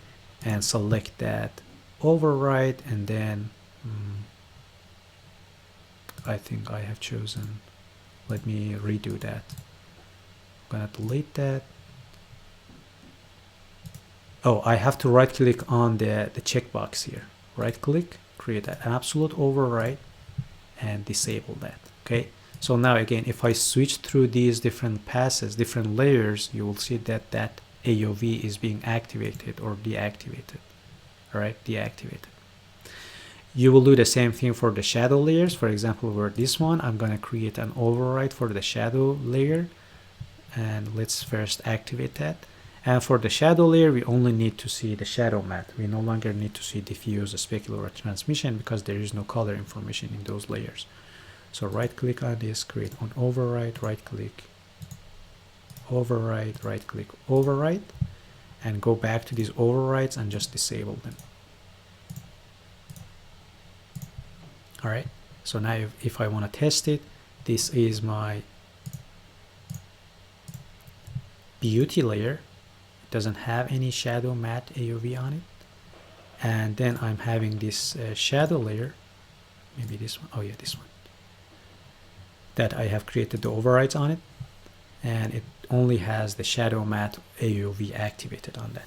and select that override, and then I think I have chosen, let me redo that. I'm gonna delete that. Oh, I have to right click on the checkbox here. Right click, create an absolute override and disable that. Okay. So now again, if I switch through these different passes, different layers, you will see that that AOV is being activated or deactivated. All right, deactivated. You will do the same thing for the shadow layers. For example, for this one, I'm going to create an override for the shadow layer. And let's first activate that. And for the shadow layer, we only need to see the shadow matte. We no longer need to see diffuse, specular, or transmission because there is no color information in those layers. So right click on this, create an override, right click, override, right click, override, and go back to these overrides and just disable them. All right. So now if I want to test it, this is my beauty layer. Doesn't have any shadow matte AOV on it, and then I'm having this shadow layer, maybe this one, oh yeah, this one, that I have created the overrides on it, and it only has the shadow matte AOV activated on that.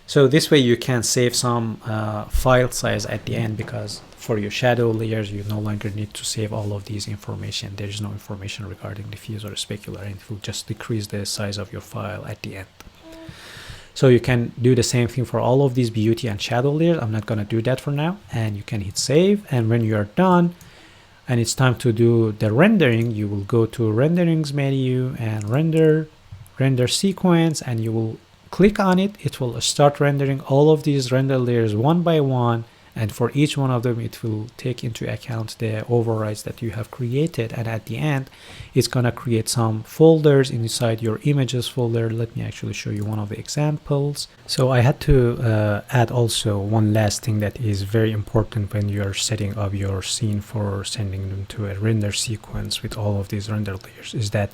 So this way you can save some file size at the end, because for your shadow layers you no longer need to save all of these information. There is no information regarding diffuse or specular, and it will just decrease the size of your file at the end. So you can do the same thing for all of these beauty and shadow layers. I'm not going to do that for now, and you can hit save, and when you are done and it's time to do the rendering, you will go to renderings menu and render sequence, and you will click on it. It will start rendering all of these render layers one by one, and for each one of them it will take into account the overrides that you have created, and at the end it's going to create some folders inside your images folder. Let me actually show you one of the examples. So I had to add also one last thing that is very important when you're setting up your scene for sending them to a render sequence with all of these render layers, is that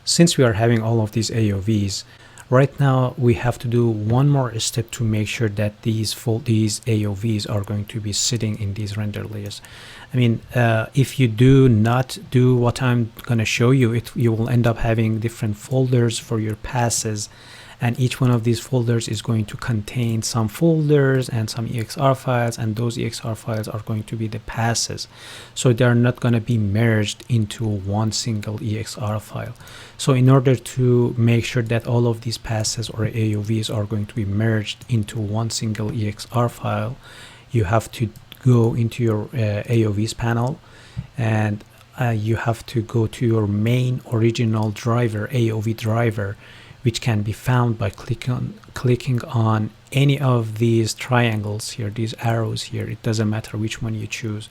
since we are having all of these AOVs, right now we have to do one more step to make sure that these AOVs are going to be sitting in these render layers. I mean, if you do not do what I'm going to show you, you will end up having different folders for your passes, and each one of these folders is going to contain some folders and some EXR files, and those EXR files are going to be the passes, so they are not going to be merged into one single EXR file. So in order to make sure that all of these passes or AOVs are going to be merged into one single EXR file, you have to go into your AOVs panel, and you have to go to your main original driver, AOV driver, which can be found by clicking on any of these triangles here, these arrows here. It doesn't matter which one you choose.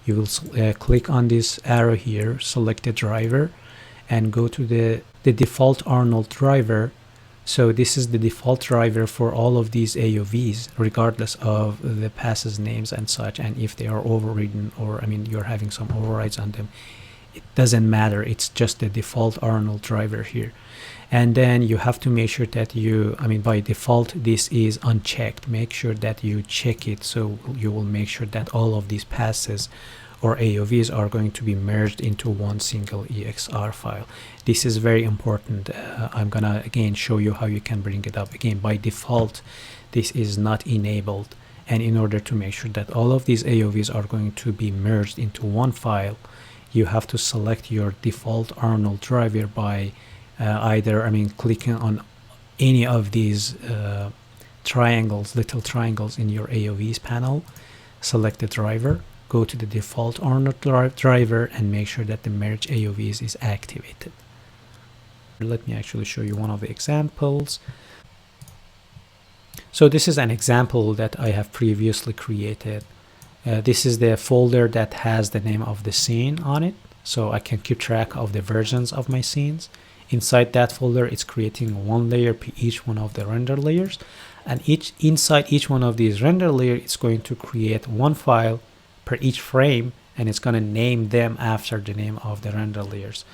You will click on this arrow here, select the driver, and go to the default Arnold driver. So this is the default driver for all of these AOVs, regardless of the passes names and such, and if they are overridden, or you're having some overrides on them. It doesn't matter, it's just the default Arnold driver here. And then you have to make sure that by default this is unchecked. Make sure that you check it, so you will make sure that all of these passes or AOVs are going to be merged into one single EXR file. This is very important. I'm gonna again show you how you can bring it up. Again, by default this is not enabled, and in order to make sure that all of these AOVs are going to be merged into one file, you have to select your default Arnold driver by either clicking on any of these little triangles in your AOVs panel, select the driver, go to the default Arnold driver, and make sure that the merge AOVs is activated. Let me actually show you one of the examples. So this is an example that I have previously created. This is the folder that has the name of the scene on it, so I can keep track of the versions of my scenes. Inside that folder, it's creating one layer per each one of the render layers, and inside each one of these render layers, it's going to create one file per each frame, and it's going to name them after the name of the render layers.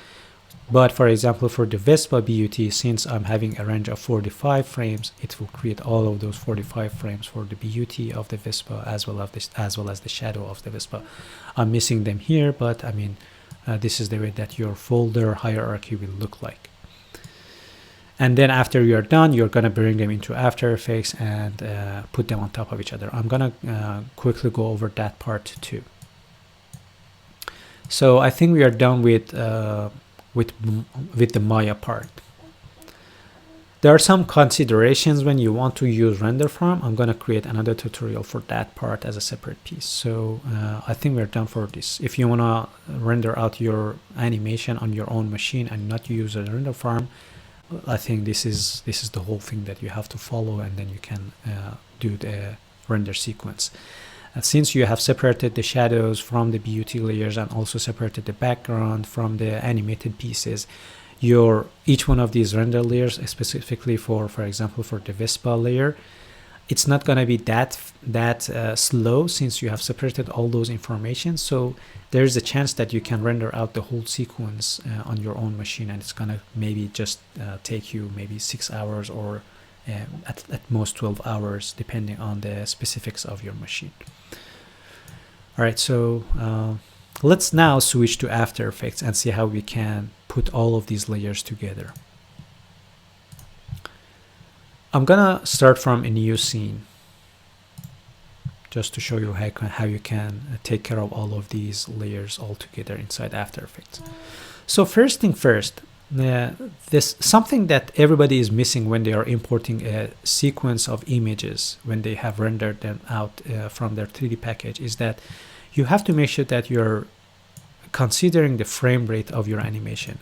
But for example, for the Vespa BUT, since I'm having a range of 45 frames, it will create all of those 45 frames for the BUT of the Vespa as well as the shadow of the Vespa. I'm missing them here, but this is the way that your folder hierarchy will look like. And then after you're done, you're going to bring them into After Effects and put them on top of each other. I'm going to quickly go over that part too. So I think we are done with the Maya part. There are some considerations when you want to use render farm. I'm going to create another tutorial for that part as a separate piece. So I think we're done for this. If you want to render out your animation on your own machine and not use a render farm, I think this is the whole thing that you have to follow, and then you can do the render sequence. Since you have separated the shadows from the BUT layers and also separated the background from the animated pieces, each one of these render layers, specifically for example for the Vespa layer, it's not going to be that slow, since you have separated all those information. So there's a chance that you can render out the whole sequence on your own machine, and it's going to maybe just take you maybe 6 hours or at most 12 hours, depending on the specifics of your machine. All right, so let's now switch to After Effects and see how we can put all of these layers together. I'm gonna start from a new scene just to show you how you can take care of all of these layers all together inside After Effects. So first thing first, this something that everybody is missing when they are importing a sequence of images when they have rendered them out from their 3D package, is that you have to make sure that you're considering the frame rate of your animation.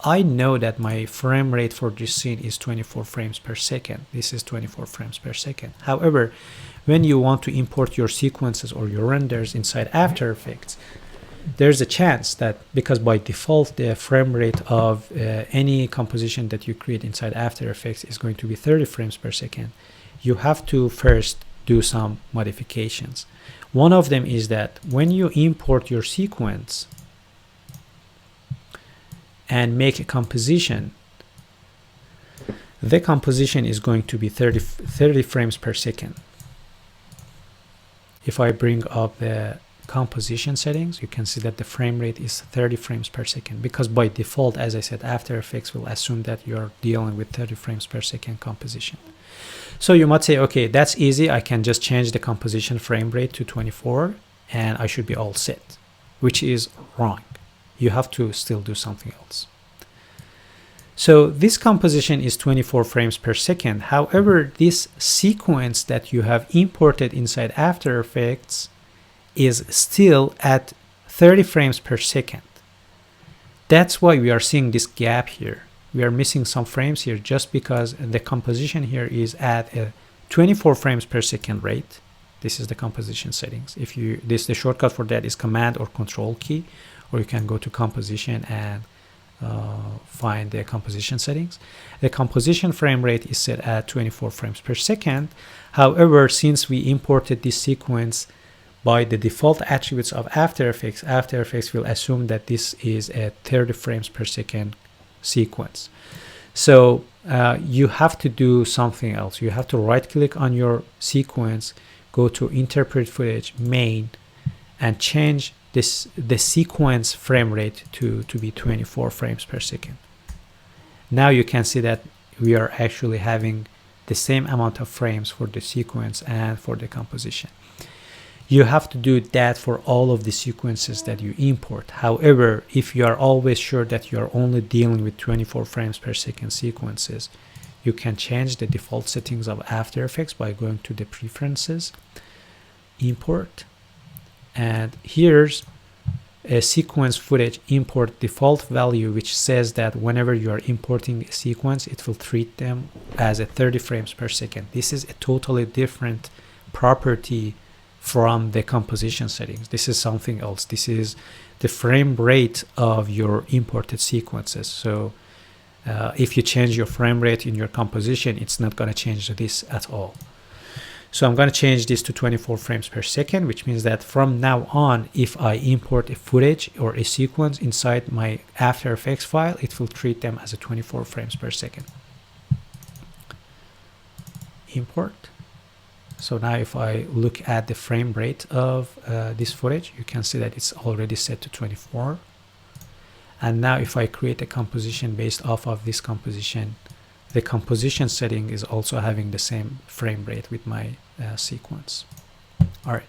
I know that my frame rate for this scene is 24 frames per second. This is 24 frames per second. However, when you want to import your sequences or your renders inside After Effects, there's a chance that, because by default the frame rate of any composition that you create inside After Effects is going to be 30 frames per second, you have to first do some modifications. One of them is that when you import your sequence and make a composition, the composition is going to be 30 frames per second. If I bring up the composition settings, you can see that the frame rate is 30 frames per second, because by default, as I said, After Effects will assume that you're dealing with 30 frames per second composition. So you might say, okay, that's easy. I can just change the composition frame rate to 24 and I should be all set, which is wrong. You have to still do something else. So this composition is 24 frames per second. However, this sequence that you have imported inside After Effects is still at 30 frames per second. That's why we are seeing this gap here. We are missing some frames here just because the composition here is at a 24 frames per second rate. This is the composition settings. If you, the shortcut for that is Command or Control key, or you can go to composition and find the composition settings. The composition frame rate is set at 24 frames per second. However, since we imported this sequence by the default attributes of After Effects will assume that this is a 30 frames per second sequence. So you have to do something else. You have to right click on your sequence, go to Interpret Footage, Main, and change the sequence frame rate to be 24 frames per second. Now you can see that we are actually having the same amount of frames for the sequence and for the composition. You have to do that for all of the sequences that you import. However, if you are always sure that you are only dealing with 24 frames per second sequences, you can change the default settings of After Effects by going to the Preferences, Import, and here's a sequence footage import default value, which says that whenever you are importing a sequence, it will treat them as a 30 frames per second. This is a totally different property from the composition settings. This is something else. This is the frame rate of your imported sequences. So if you change your frame rate in your composition, it's not going to change this at all. So I'm going to change this to 24 frames per second, which means that from now on, if I import a footage or a sequence inside my After Effects file, it will treat them as a 24 frames per second. Import. So now if I look at the frame rate of this footage, you can see that it's already set to 24. And now if I create a composition based off of this composition, the composition setting is also having the same frame rate with my sequence. All right.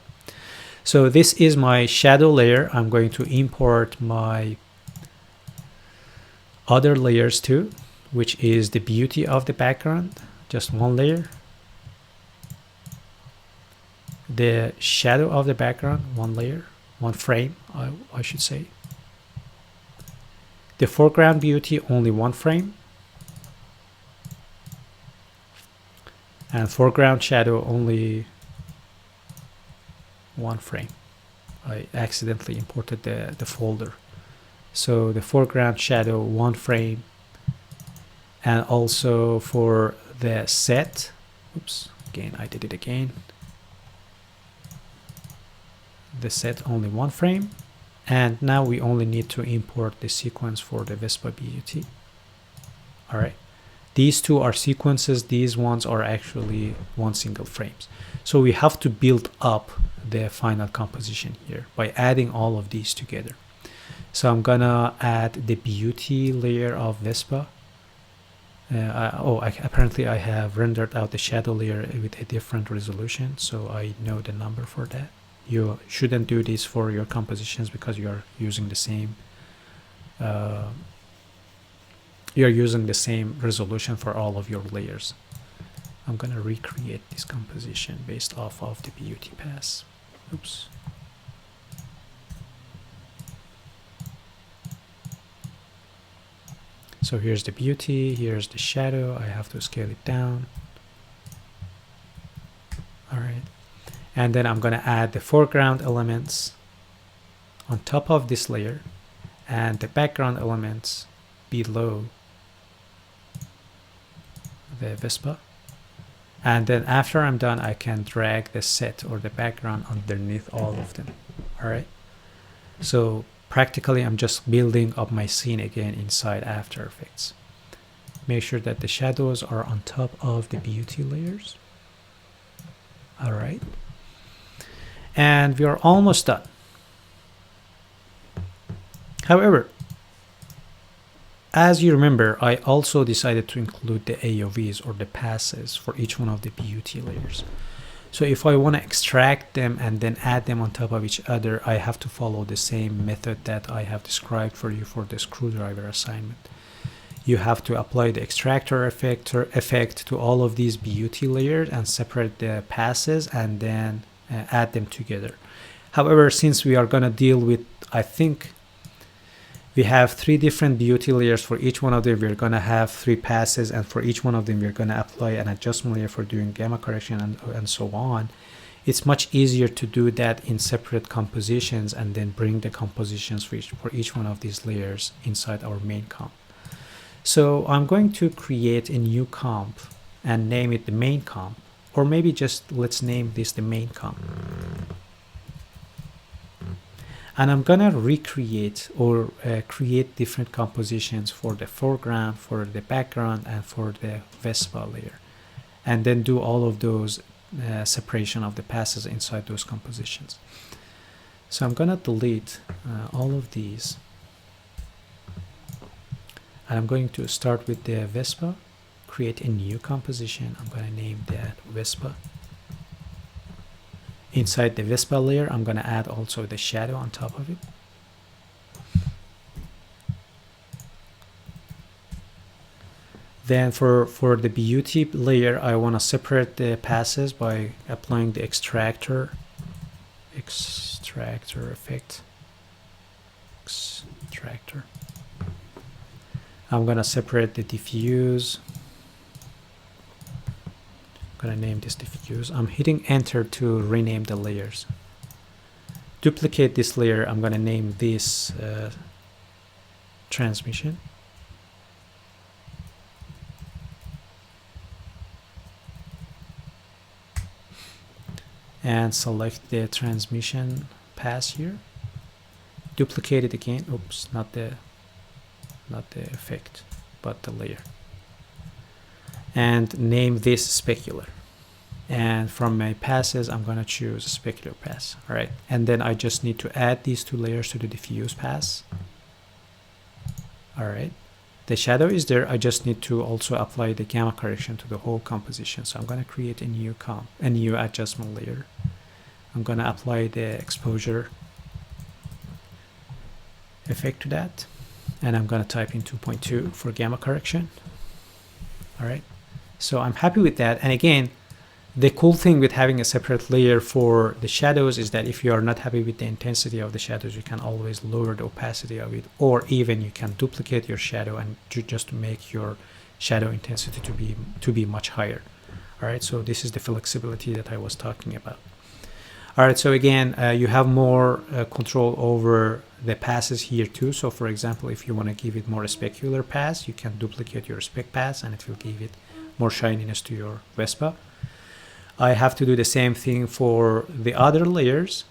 So this is my shadow layer. I'm going to import my other layers too, which is the beauty of the background, just one layer. The shadow of the background, one layer, one frame, I should say. The foreground beauty, only one frame. And foreground shadow, only one frame. I accidentally imported the folder. So the foreground shadow, one frame. And also for the set, oops, again, I did it again. The set, only one frame. And now we only need to import the sequence for the Vespa beauty. All right. These two are sequences. These ones are actually one single frames. So we have to build up the final composition here by adding all of these together. So I'm gonna add the beauty layer of Vespa. Apparently I have rendered out the shadow layer with a different resolution, so I know the number for that. You shouldn't do this for your compositions because you are using the same resolution for all of your layers. I'm gonna recreate this composition based off of the beauty pass. Oops. So here's the beauty, here's the shadow. I have to scale it down. All right. And then I'm gonna add the foreground elements on top of this layer and the background elements below the Vespa. And then after I'm done, I can drag the set or the background underneath all of them. All right. So practically, I'm just building up my scene again inside After Effects. Make sure that the shadows are on top of the beauty layers. All right. And we are almost done. However, as you remember, I also decided to include the AOVs or the passes for each one of the beauty layers. So if I want to extract them and then add them on top of each other, I have to follow the same method that I have described for you for the screwdriver assignment. You have to apply the extractor effect to all of these beauty layers and separate the passes and then add them together. However, since we are going to deal with, I think we have 3 different beauty layers. For each one of them, we're going to have 3 passes, and for each one of them, we're going to apply an adjustment layer for doing gamma correction and so on. It's much easier to do that in separate compositions and then bring the compositions for each one of these layers inside our main comp. So I'm going to create a new comp and name it the main comp, or maybe just let's name this the main comp. And I'm gonna recreate or create different compositions for the foreground, for the background, and for the Vespa layer, and then do all of those separation of the passes inside those compositions. So I'm gonna delete all of these, and I'm going to start with the Vespa, create a new composition. I'm gonna name that Vespa. Inside the Vespa layer, I'm going to add also the shadow on top of it. Then for the beauty layer, I want to separate the passes by applying the extractor effect. Extractor. I'm going to separate the diffuse. I'm going to name this diffuse. I'm hitting enter to rename the layers. Duplicate this layer. I'm going to name this transmission. And select the transmission pass here. Duplicate it again. Oops, not the effect, but the layer. And name this specular. And from my passes, I'm going to choose a specular pass. All right. And then I just need to add these 2 layers to the diffuse pass. All right. The shadow is there. I just need to also apply the gamma correction to the whole composition. So I'm going to create a new adjustment layer. I'm going to apply the exposure effect to that. And I'm going to type in 2.2 for gamma correction. All right. So I'm happy with that. And again, the cool thing with having a separate layer for the shadows is that if you are not happy with the intensity of the shadows, you can always lower the opacity of it, or even you can duplicate your shadow and just make your shadow intensity to be much higher. All right. So this is the flexibility that I was talking about. All right. So again, you have more control over the passes here too. So for example, if you want to give it more specular pass, you can duplicate your spec pass and it will give it more shininess to your Vespa. I have to do the same thing for the other layers,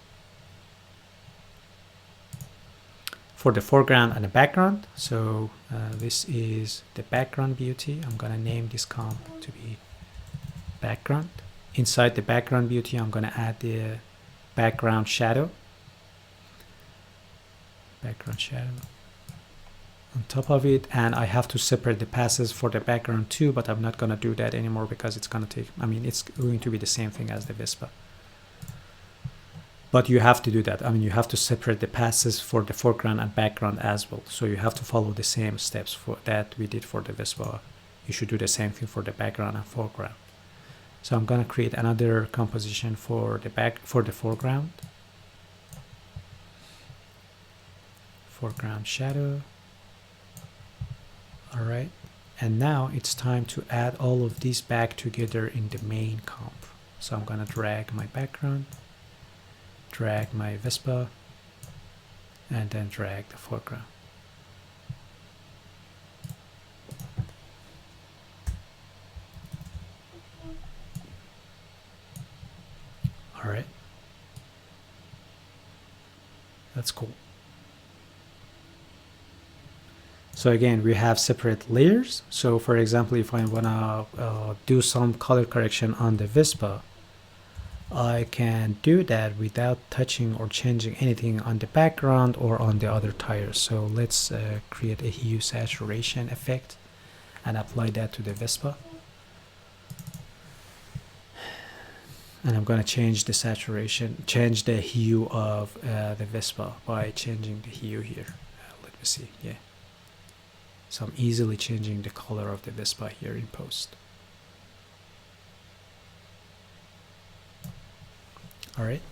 for the foreground and the background. So this is the background beauty. I'm going to name this comp to be background. Inside the background beauty, I'm going to add the background shadow. Background shadow on top of it, and I have to separate the passes for the background too, but I'm not going to do that anymore because it's going to take, it's going to be the same thing as the Vespa. But you have to do that. You have to separate the passes for the foreground and background as well. So you have to follow the same steps for that we did for the Vespa. You should do the same thing for the background and foreground. So I'm going to create another composition for the foreground. Foreground shadow. All right, and now it's time to add all of these back together in the main comp. So I'm gonna drag my background, drag my Vespa, and then drag the foreground. All right, that's cool. So again, we have separate layers. So for example, if I want to do some color correction on the Vespa, I can do that without touching or changing anything on the background or on the other tires. So let's create a hue saturation effect and apply that to the Vespa. And I'm going to change the saturation, change the hue of the Vespa by changing the hue here. Let me see, yeah. So I'm easily changing the color of the Vespa here in post. All right.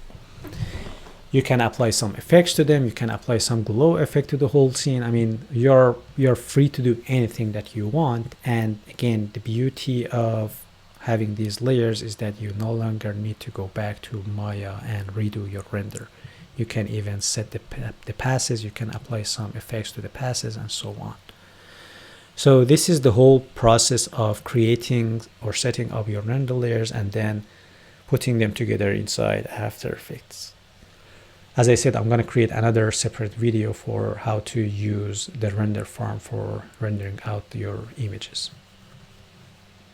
You can apply some effects to them. You can apply some glow effect to the whole scene. I mean, you're free to do anything that you want. And again, the beauty of having these layers is that you no longer need to go back to Maya and redo your render. You can even set the passes. You can apply some effects to the passes and so on. So this is the whole process of creating or setting up your render layers and then putting them together inside After Effects. As I said, I'm going to create another separate video for how to use the render farm for rendering out your images.